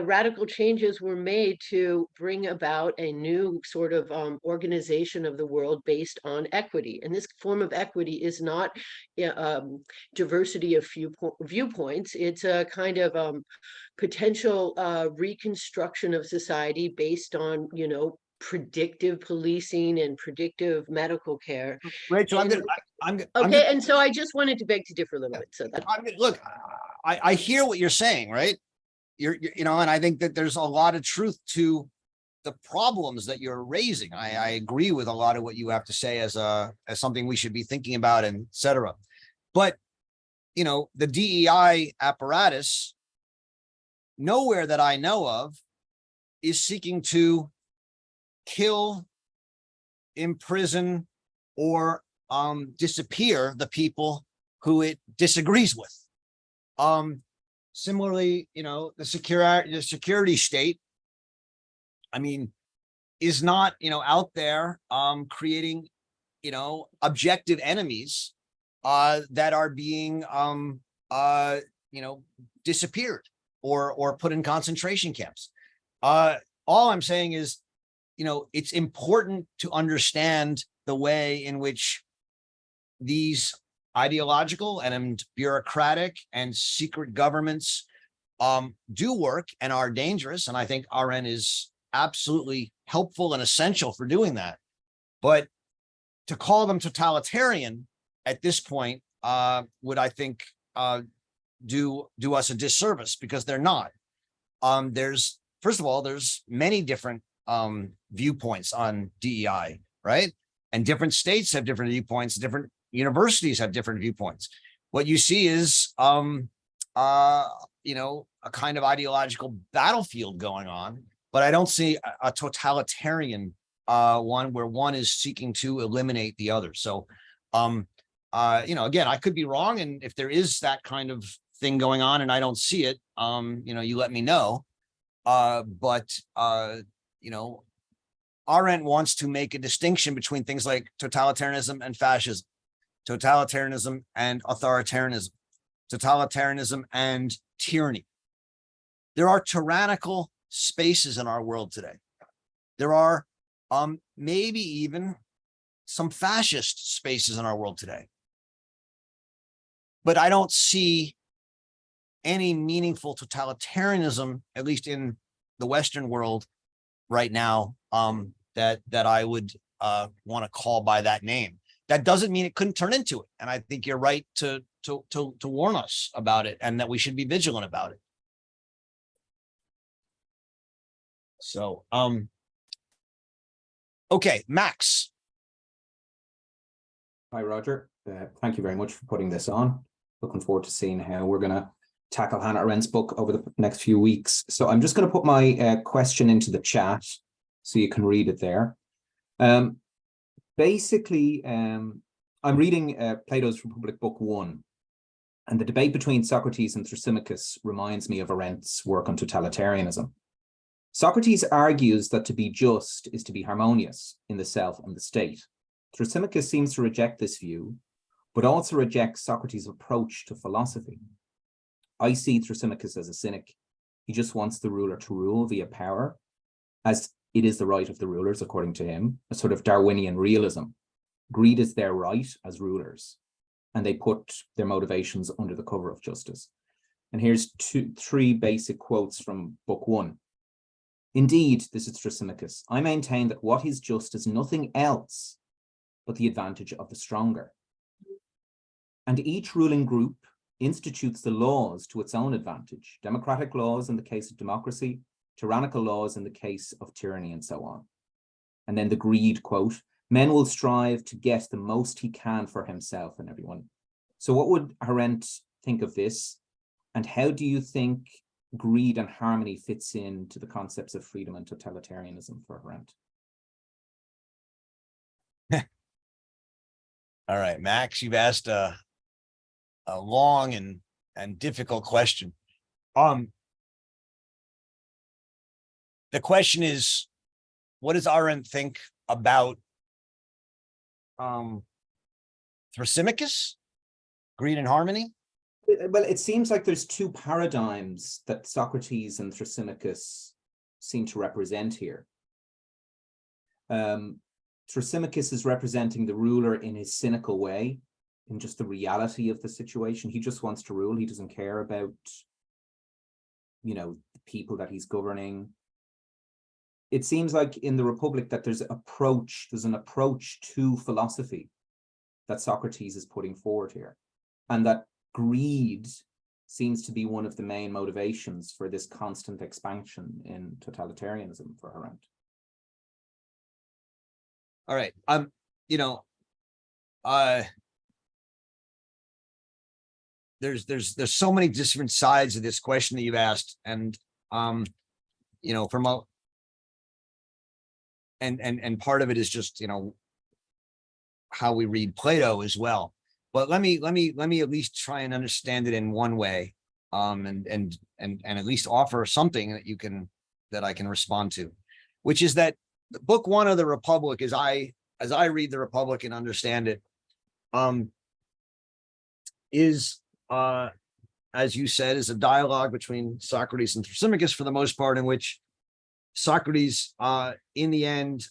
radical changes were made to bring about a new sort of organization of the world based on equity. And this form of equity is not diversity of viewpoints. It's a kind of potential reconstruction of society based on, predictive policing and predictive medical care. Rachel, And- I'm Okay, and so I just wanted to beg to differ a little bit. So that look, I hear what you're saying, right? And I think that there's a lot of truth to the problems that you're raising. I agree with a lot of what you have to say as something we should be thinking about, and et cetera. But, the DEI apparatus, nowhere that I know of, is seeking to kill, imprison, or disappear the people who it disagrees with. Similarly, the security state, is not, out there creating, objective enemies that are being disappeared or put in concentration camps. All I'm saying is, it's important to understand the way in which these ideological and bureaucratic and secret governments do work and are dangerous. And I think Arendt is absolutely helpful and essential for doing that. But to call them totalitarian at this point would, I think, do us a disservice, because they're not. First of all, there's many different viewpoints on DEI, right? And different states have different viewpoints, different universities have different viewpoints. What you see is, a kind of ideological battlefield going on, but I don't see a totalitarian one where one is seeking to eliminate the other. So, again, I could be wrong. And if there is that kind of thing going on and I don't see it, you let me know. Arendt wants to make a distinction between things like totalitarianism and fascism, totalitarianism and authoritarianism, totalitarianism and tyranny. There are tyrannical spaces in our world today. There are maybe even some fascist spaces in our world today. But I don't see any meaningful totalitarianism, at least in the Western world right now, that I would want to call by that name. That doesn't mean it couldn't turn into it. And I think you're right to warn us about it, and that we should be vigilant about it. So, okay, Max. Hi, Roger. Thank you very much for putting this on. Looking forward to seeing how we're going to tackle Hannah Arendt's book over the next few weeks. So I'm just going to put my question into the chat so you can read it there. Basically, I'm reading Plato's Republic, Book 1, and the debate between Socrates and Thrasymachus reminds me of Arendt's work on totalitarianism. Socrates argues that to be just is to be harmonious in the self and the state. Thrasymachus seems to reject this view, but also rejects Socrates' approach to philosophy. I see Thrasymachus as a cynic. He just wants the ruler to rule via power, as it is the right of the rulers, according to him, a sort of Darwinian realism. Greed is their right as rulers, and they put their motivations under the cover of justice. And here's three basic quotes from Book 1. Indeed, this is Thrasymachus, I maintain that what is just is nothing else but the advantage of the stronger. And each ruling group institutes the laws to its own advantage, democratic laws in the case of democracy, tyrannical laws in the case of tyranny, and so on. And then the greed quote, men will strive to get the most he can for himself and everyone. So what would Arendt think of this? And how do you think greed and harmony fits into the concepts of freedom and totalitarianism for Arendt? All right, Max, you've asked a long and difficult question. The question is, what does Arendt think about Thrasymachus, greed and harmony? Well, it seems like there's two paradigms that Socrates and Thrasymachus seem to represent here. Thrasymachus is representing the ruler in his cynical way, in just the reality of the situation. He just wants to rule. He doesn't care about, you know, the people that he's governing. It seems like in the Republic that there's an approach to philosophy that Socrates is putting forward here, and that greed seems to be one of the main motivations for this constant expansion in totalitarianism for Arendt. All right. There's so many different sides of this question that you've asked, and from a and part of it is just how we read Plato as well. But let me at least try and understand it in one way, and at least offer something that I can respond to, which is that book one of the Republic, as I read the Republic and understand it, is as you said, is a dialogue between Socrates and Thrasymachus for the most part, in which Socrates in the end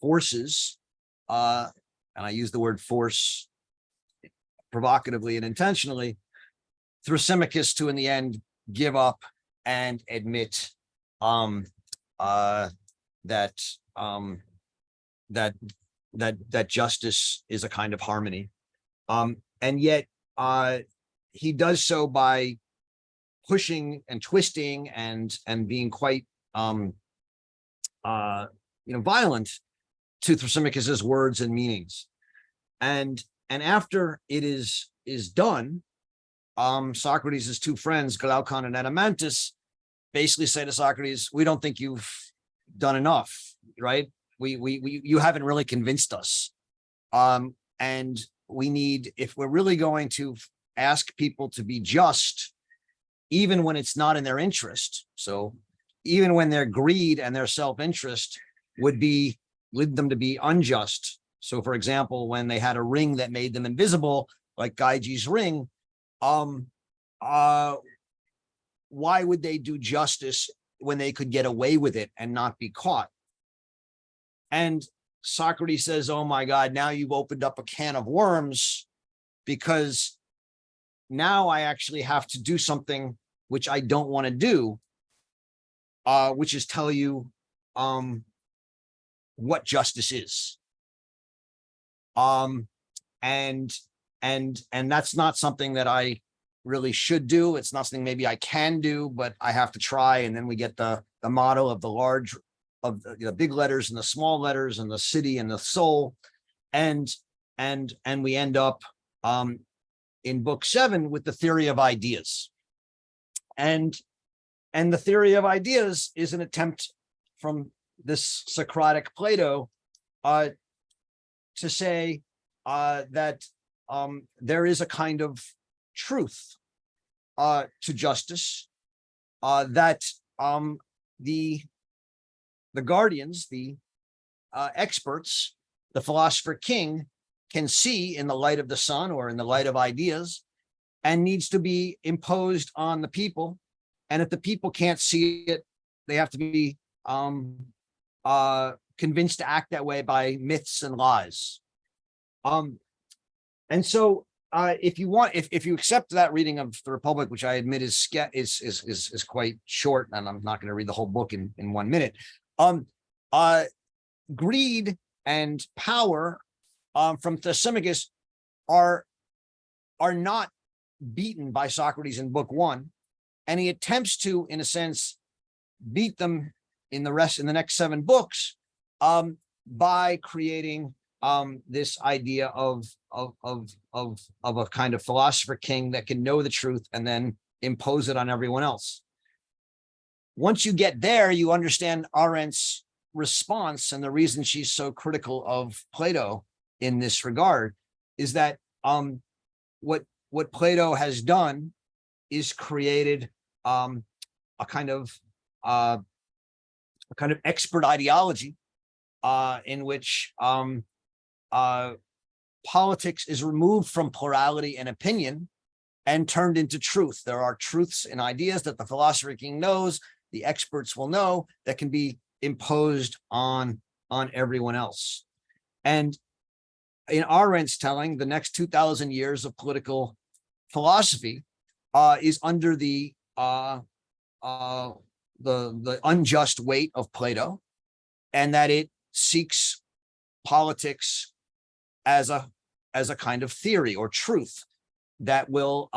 forces, and I use the word force provocatively and intentionally, Thrasymachus to in the end give up and admit that justice is a kind of harmony, and yet he does so by pushing and twisting and being quite violent to Thrasymachus's words and meanings, and after it is done, Socrates' two friends, Glaucon and Adeimantus, basically say to Socrates, "We don't think you've done enough, right? You haven't really convinced us, and we need, if we're really going to ask people to be just, even when it's not in their interest, so even when their greed and their self-interest would lead them to be unjust. So, for example, when they had a ring that made them invisible, like Gyges' ring, why would they do justice when they could get away with it and not be caught?" And Socrates says, "Oh my God, now you've opened up a can of worms, because now I actually have to do something which I don't want to do, which is tell you what justice is. And that's not something that I really should do. It's not something maybe I can do, but I have to try." And then we get the model of the big letters and the small letters and the city and the soul, and we end up in book 7 with the theory of ideas, and the theory of ideas is an attempt from this Socratic Plato to say that there is a kind of truth to justice, that the guardians, the experts, the philosopher king can see in the light of the sun or in the light of ideas, and needs to be imposed on the people. And if the people can't see it, they have to be convinced to act that way by myths and lies. And so if you accept that reading of the Republic, which I admit is quite short, and I'm not going to read the whole book in 1 minute, greed and power from Thrasymachus are not beaten by Socrates in book 1, and he attempts to, in a sense, beat them in the next 7 books by creating this idea of a kind of philosopher king that can know the truth and then impose it on everyone else. Once you get there, you understand Arendt's response, and the reason she's so critical of Plato in this regard is that what Plato has done is created a kind of expert ideology in which politics is removed from plurality and opinion and turned into truth. There are truths and ideas that the philosopher king knows, the experts will know that can be imposed on everyone else. And in Arendt's telling, the next 2,000 years of political philosophy is under the unjust weight of Plato, and that it seeks politics as a kind of theory or truth that will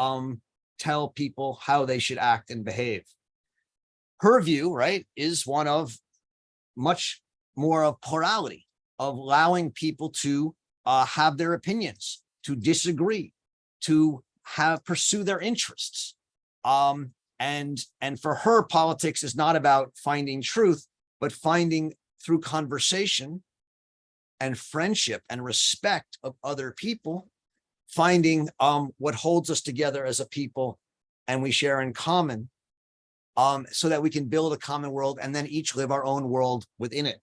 tell people how they should act and behave. Her view, right, is one of much more of plurality, of allowing people to have their opinions, to disagree, to pursue their interests. And for her, politics is not about finding truth, but finding through conversation and friendship and respect of other people, finding what holds us together as a people and we share in common, so that we can build a common world and then each live our own world within it.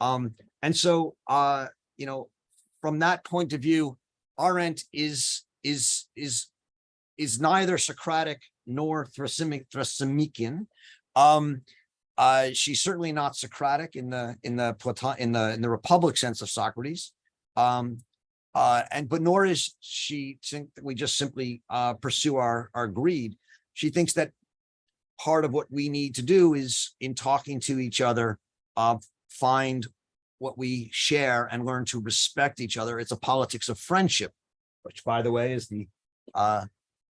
And so, from that point of view, Arendt is neither Socratic nor Thrasymachine. She's certainly not Socratic in the Republic sense of Socrates. But nor is she think that we just simply pursue our greed. She thinks that part of what we need to do is, in talking to each other, find what we share and learn to respect each other. It's a politics of friendship, which, by the way, is the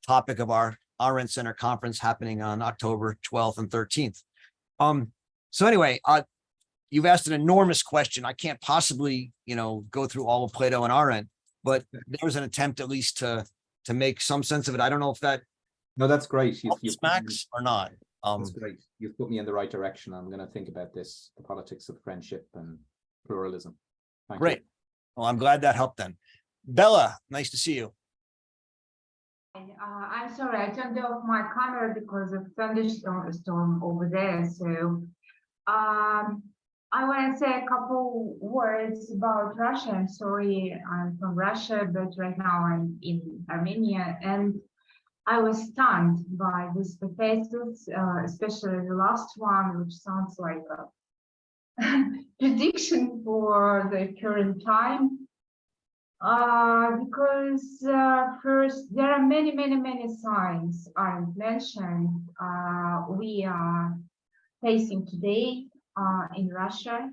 topic of our Arendt Center conference happening on October 12th and 13th. So anyway, you've asked an enormous question. I can't possibly, go through all of Plato and Arendt, but there was an attempt at least to make some sense of it. I don't know if that No, that's great. Max or not. That's great. You've put me in the right direction. I'm going to think about this, the politics of friendship and pluralism. Thank Great. you. Well, I'm glad that helped then. Bella, nice to see you. I'm sorry, I turned off my camera because of thunderstorm over there. So I want to say a couple words about Russia. I'm sorry, I'm from Russia, but right now I'm in Armenia, and I was stunned by these prefaces, especially the last one, which sounds like a prediction for the current time. Because first, there are many signs Arendt mentioned we are facing today in Russia.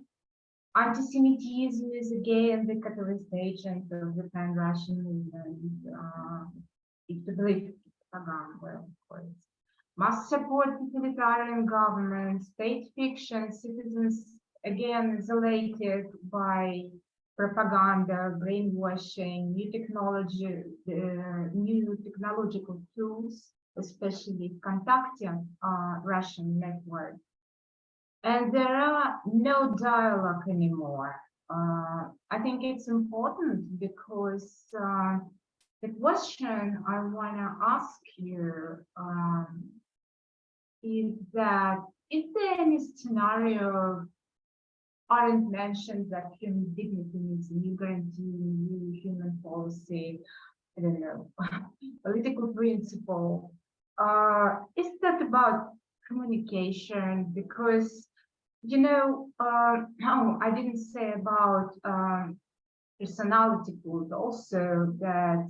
Anti-Semitism is again the catalyst agent of the pan-Russian movement. If to believe propaganda, well, of course. Must support totalitarian government, state fiction, citizens again isolated by propaganda, brainwashing, new technological tools, especially contacting Russian network. And there are no dialogue anymore. I think it's important because the question I want to ask you is that, is there any scenario Arendt mentioned that human dignity needs a new guarantee, new human policy, I don't know, political principle. Is that about communication? Because, I didn't say about personality cult also that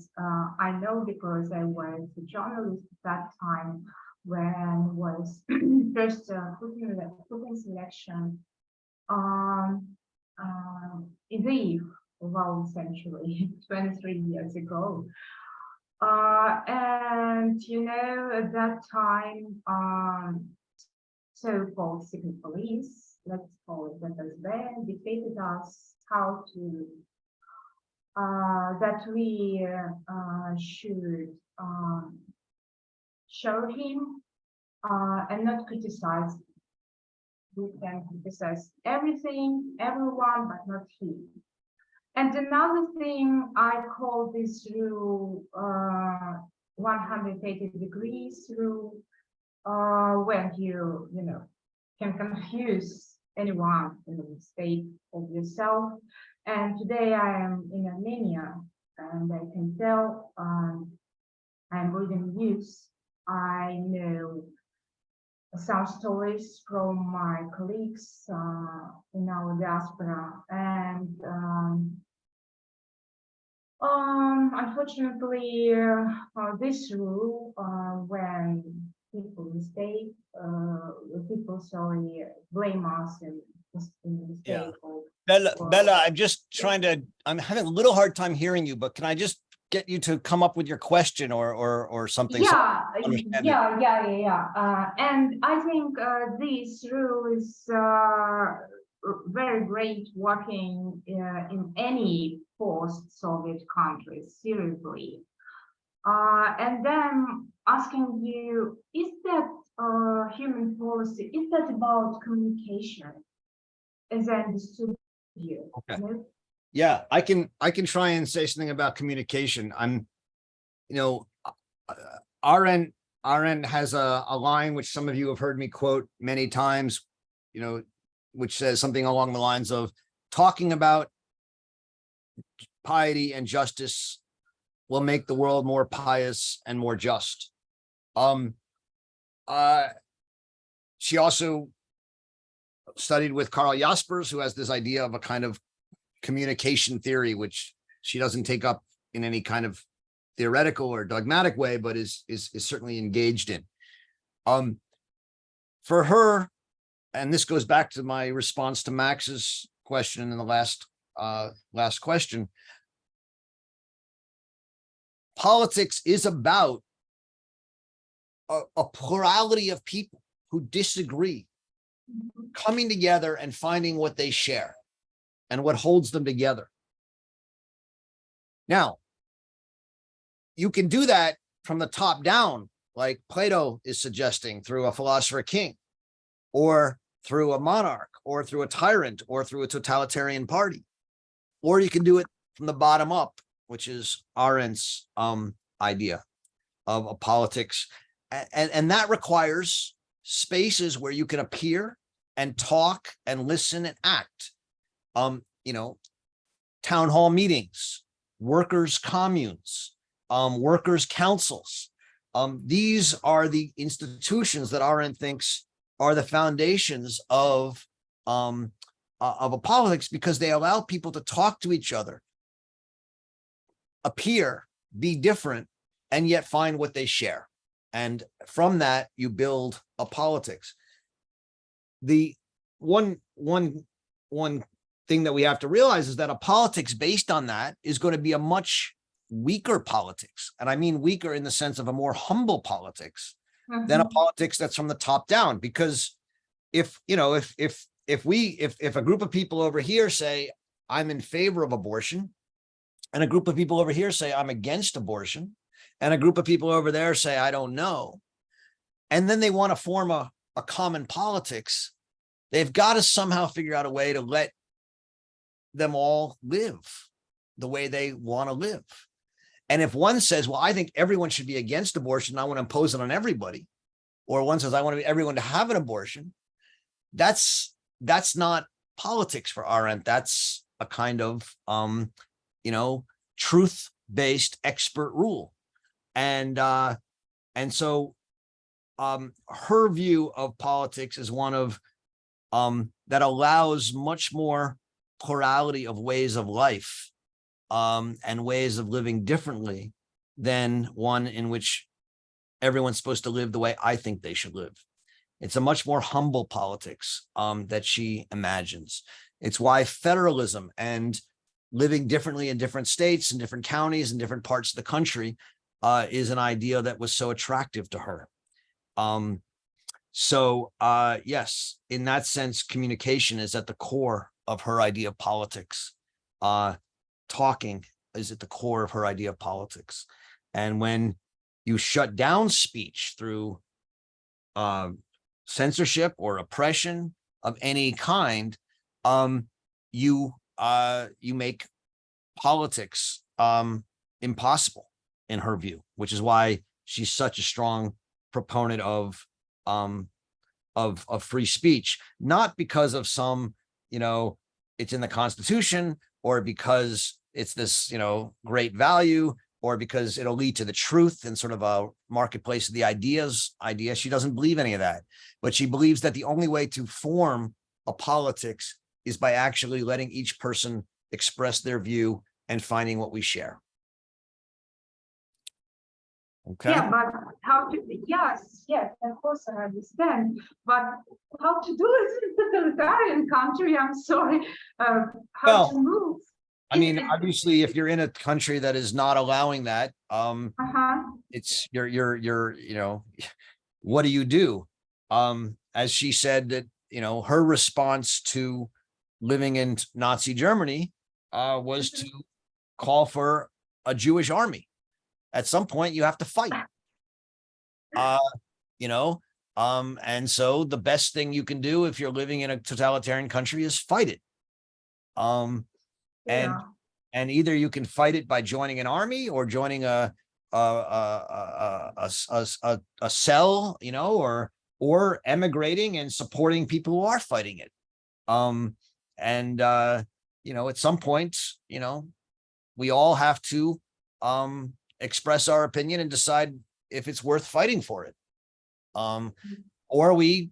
I know because I was a journalist at that time when was first Putin's election. In the eve of our century, 23 years ago. And, at that time, so-called secret police, let's call it FSB, dictated us how to, that we should show him and not criticize. We can criticize everything, everyone, but not him. And another thing, I call this rule 180 degrees rule, when you can confuse anyone in the state of yourself. And today I am in Armenia, and I can tell I'm reading news. I know some stories from my colleagues in our diaspora, and unfortunately, this rule, when people mistake, people blame us in mistake. Yeah. Or, Bella, I'm having a little hard time hearing you, but can I just get you to come up with your question or something? so yeah, I understand it? yeah. And I think this rule is very great working in any post-Soviet countries, seriously. And then asking you, is that human policy, is that about communication, as I understood you? Okay. No? Yeah, I can try and say something about communication. Arendt has a line which some of you have heard me quote many times, which says something along the lines of talking about piety and justice will make the world more pious and more just. She also studied with Karl Jaspers, who has this idea of a kind of communication theory, which she doesn't take up in any kind of theoretical or dogmatic way, but is certainly engaged in. For her, and this goes back to my response to Max's question in the last question, politics is about a plurality of people who disagree coming together and finding what they share and what holds them together. Now, you can do that from the top down, like Plato is suggesting, through a philosopher king, or through a monarch, or through a tyrant, or through a totalitarian party. Or you can do it from the bottom up, which is Arendt's idea of a politics. And that requires spaces where you can appear and talk and listen and act. Town hall meetings, workers' communes, workers' councils. These are the institutions that Arendt thinks are the foundations of a politics, because they allow people to talk to each other, appear, be different, and yet find what they share. And from that, you build a politics. The one thing that we have to realize is that a politics based on that is going to be a much weaker politics. And I mean weaker in the sense of a more humble politics than a politics that's from the top down. Because if a group of people over here say, I'm in favor of abortion, and a group of people over here say, I'm against abortion, and a group of people over there say, I don't know, and then they want to form a common politics, they've got to somehow figure out a way to let them all live the way they want to live. And if one says, well, I think everyone should be against abortion, I want to impose it on everybody, or one says, I want everyone to have an abortion, that's not politics for Arendt. That's a kind of truth-based expert rule. And so her view of politics is one of that allows much more plurality of ways of life and ways of living differently than one in which everyone's supposed to live the way I think they should live. It's a much more humble politics that she imagines. It's why federalism and living differently in different states and different counties and different parts of the country is an idea that was so attractive to her. Yes, in that sense, communication is at the core of her idea of politics. Talking is at the core of her idea of politics. And when you shut down speech through censorship or oppression of any kind, you make politics impossible in her view, which is why she's such a strong proponent of free speech, not because of some, it's in the Constitution or because it's this, great value, or because it'll lead to the truth and sort of a marketplace of the ideas idea. She doesn't believe any of that, but she believes that the only way to form a politics is by actually letting each person express their view and finding what we share. Okay. Yeah, but how to, yes, of course I understand, but how to do it in a totalitarian country, I'm sorry, how Well, to move? I mean, obviously, if you're in a country that is not allowing that, it's you know, what do you do? As she said that, you know, her response to living in Nazi Germany was to call for a Jewish army. At some point, you have to fight. You know, and so the best thing you can do if you're living in a totalitarian country is fight it. And either you can fight it by joining an army or joining a cell, you know, or emigrating and supporting people who are fighting it. You know, at some point, you know, we all have to express our opinion and decide if it's worth fighting for it. Or we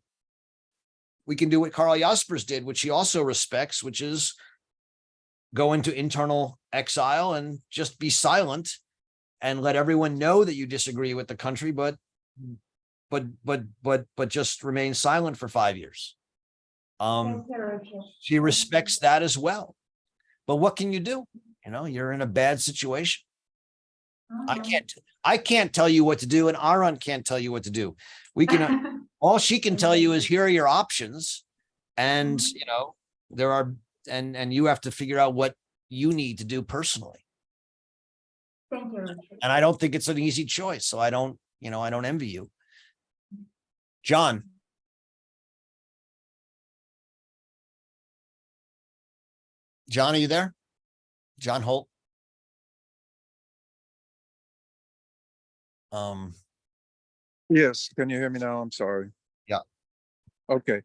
can do what Karl Jaspers did, which he also respects, which is go into internal exile and just be silent and let everyone know that you disagree with the country, but just remain silent for 5 years. She respects that as well. But what can you do? You know, you're in a bad situation. I can't tell you what to do, and Arendt can't tell you what to do. We can all she can tell you is here are your options, and you know, there are and you have to figure out what you need to do personally. Thank you. And I don't think it's an easy choice, so I don't envy you. John. John, are you there? John Holt. Yes, can you hear me now? I'm sorry. Yeah. Okay.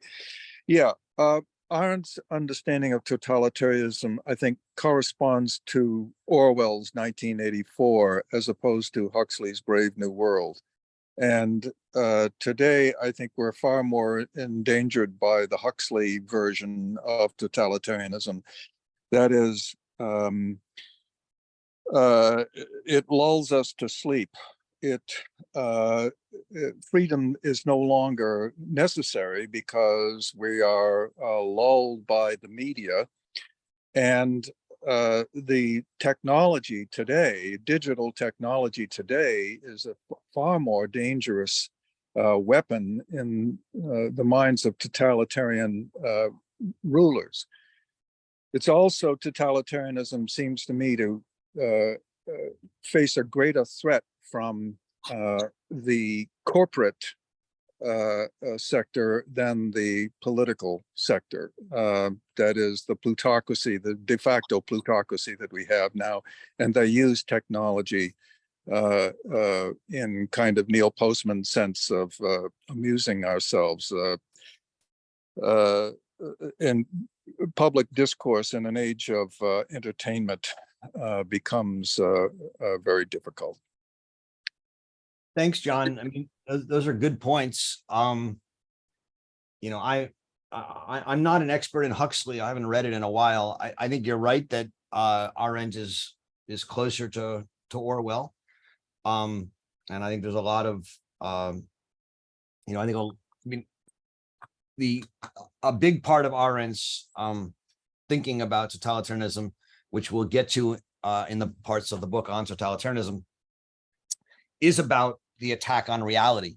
Yeah. Arendt's understanding of totalitarianism, I think, corresponds to Orwell's 1984 as opposed to Huxley's Brave New World. And today, I think we're far more endangered by the Huxley version of totalitarianism. That is, it lulls us to sleep. Freedom is no longer necessary because we are lulled by the media, and the technology today, digital technology today, is a far more dangerous weapon in the minds of totalitarian rulers. It's also, totalitarianism seems to me to face a greater threat from the corporate sector than the political sector. That is the plutocracy, the de facto plutocracy that we have now. And they use technology in kind of Neil Postman sense of amusing ourselves. In public discourse in an age of entertainment becomes very difficult. Thanks, John. I mean, those are good points. You know, I'm not an expert in Huxley. I haven't read it in a while. I think you're right that Arendt is closer to Orwell. And I think there's a lot of you know, I mean, a big part of Arendt's thinking about totalitarianism, which we'll get to in the parts of the book on totalitarianism, is about the attack on reality,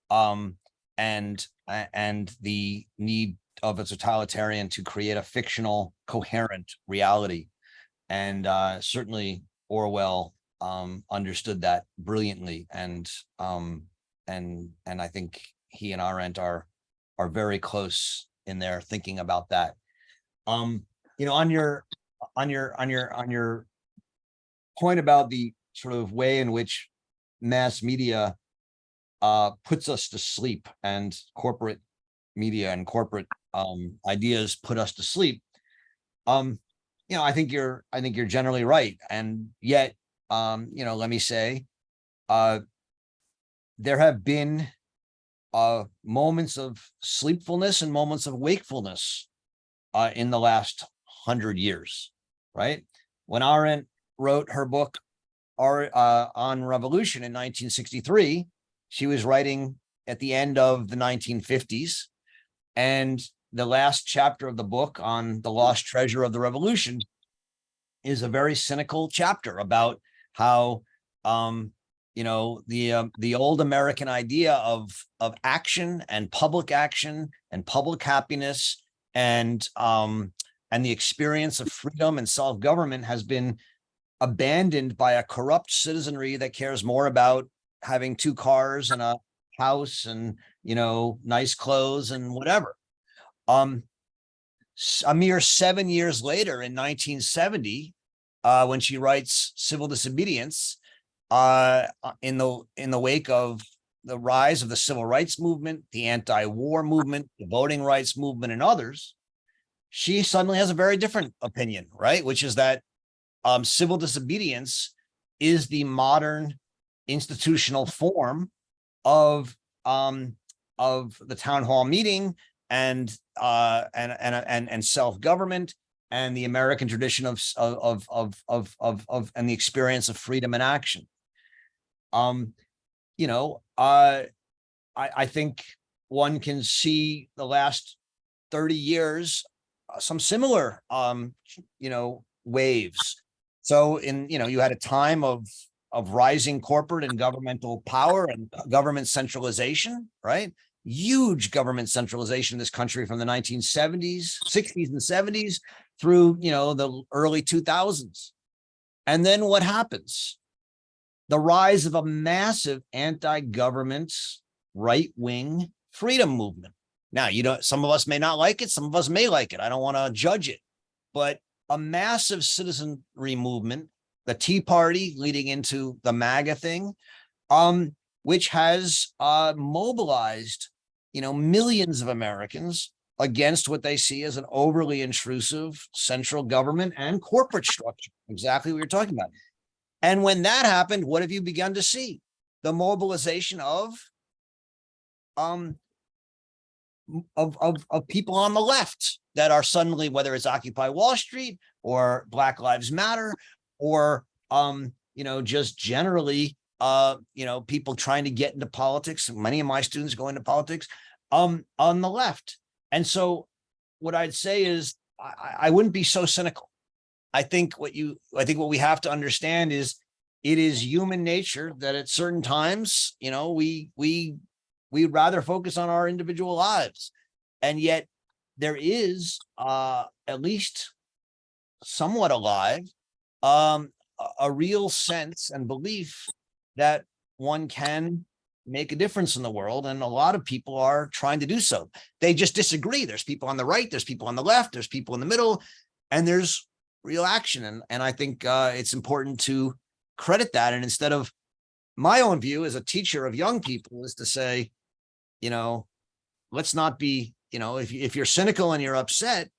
and the need of a totalitarian to create a fictional, coherent reality. And certainly Orwell understood that brilliantly, and I think he and Arendt are very close in their thinking about that. You know, on your point about the sort of way in which mass media puts us to sleep, and corporate media and corporate ideas put us to sleep. You know, I think you're generally right, and yet let me say, there have been moments of sleepfulness and moments of wakefulness in the last 100 years, right? When Arendt wrote her book on revolution in 1963, she was writing at the end of the 1950s. And the last chapter of the book on the lost treasure of the revolution is a very cynical chapter about how, the old American idea of action and public happiness and the experience of freedom and self-government has been abandoned by a corrupt citizenry that cares more about having 2 cars and a house and, nice clothes and whatever. A mere 7 years later, in 1970, when she writes Civil Disobedience, in the wake of the rise of the civil rights movement, the anti-war movement, the voting rights movement, and others, she suddenly has a very different opinion, right? Which is that civil disobedience is the modern institutional form of the town hall meeting and self-government and the American tradition of and the experience of freedom and action. I think one can see the last 30 years some similar waves. So you had a time of rising corporate and governmental power and government centralization, right? Huge government centralization in this country from the 1970s, 60s and 70s through, the early 2000s. And then what happens? The rise of a massive anti-government right-wing freedom movement. Now, some of us may not like it. Some of us may like it. I don't want to judge it, but a massive citizenry movement, the Tea Party leading into the MAGA thing, which has mobilized, millions of Americans against what they see as an overly intrusive central government and corporate structure. Exactly what you're talking about. And when that happened, what have you begun to see? The mobilization of people on the left that are suddenly, whether it's Occupy Wall Street or Black Lives Matter or just generally people trying to get into politics. Many of my students go into politics on the left. And so what I'd say is I wouldn't be so cynical. I think what we have to understand is it is human nature that at certain times, we'd rather focus on our individual lives. And yet there is at least somewhat alive a real sense and belief that one can make a difference in the world. And a lot of people are trying to do so. They just disagree. There's people on the right, there's people on the left, there's people in the middle, and there's real action. And I think it's important to credit that. And instead of my own view as a teacher of young people is to say, let's not be, if you're cynical and you're upset,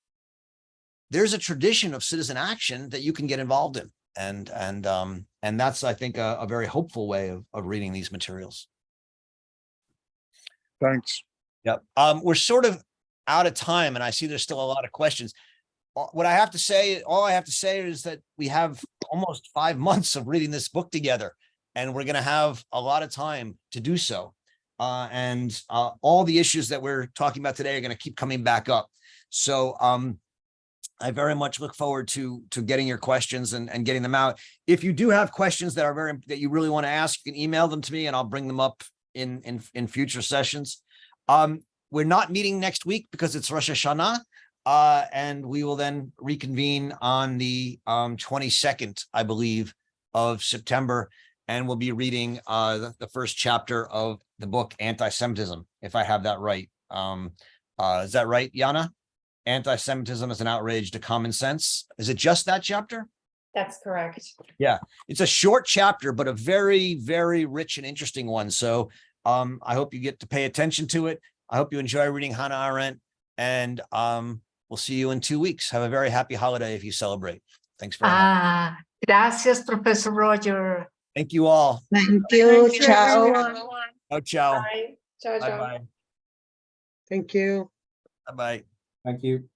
there's a tradition of citizen action that you can get involved in. And that's, I think, a very hopeful way of reading these materials. Thanks. Yep. We're sort of out of time, and I see there's still a lot of questions. All I have to say is that we have almost 5 months of reading this book together, and we're going to have a lot of time to do so. And all the issues that we're talking about today are going to keep coming back up. So I very much look forward to getting your questions and getting them out. If you do have questions that you really want to ask, you can email them to me and I'll bring them up in future sessions. We're not meeting next week because it's Rosh Hashanah, and we will then reconvene on the 22nd, I believe, of September, and we'll be reading the first chapter of the book Anti-Semitism, if I have that right. Is that right, Yana? Anti-Semitism is an outrage to common sense. Is it just that chapter? That's correct. Yeah, it's a short chapter, but a very, very rich and interesting one. So I hope you get to pay attention to it. I hope you enjoy reading Hannah Arendt, and we'll see you in 2 weeks. Have a very happy holiday if you celebrate. Thanks very much. Gracias, Professor Roger. Thank you all. Thank you. Thank you, Ciao. everyone. Ciao, ciao. Bye. Ciao, ciao. Bye-bye. Thank you. Bye-bye. Thank you.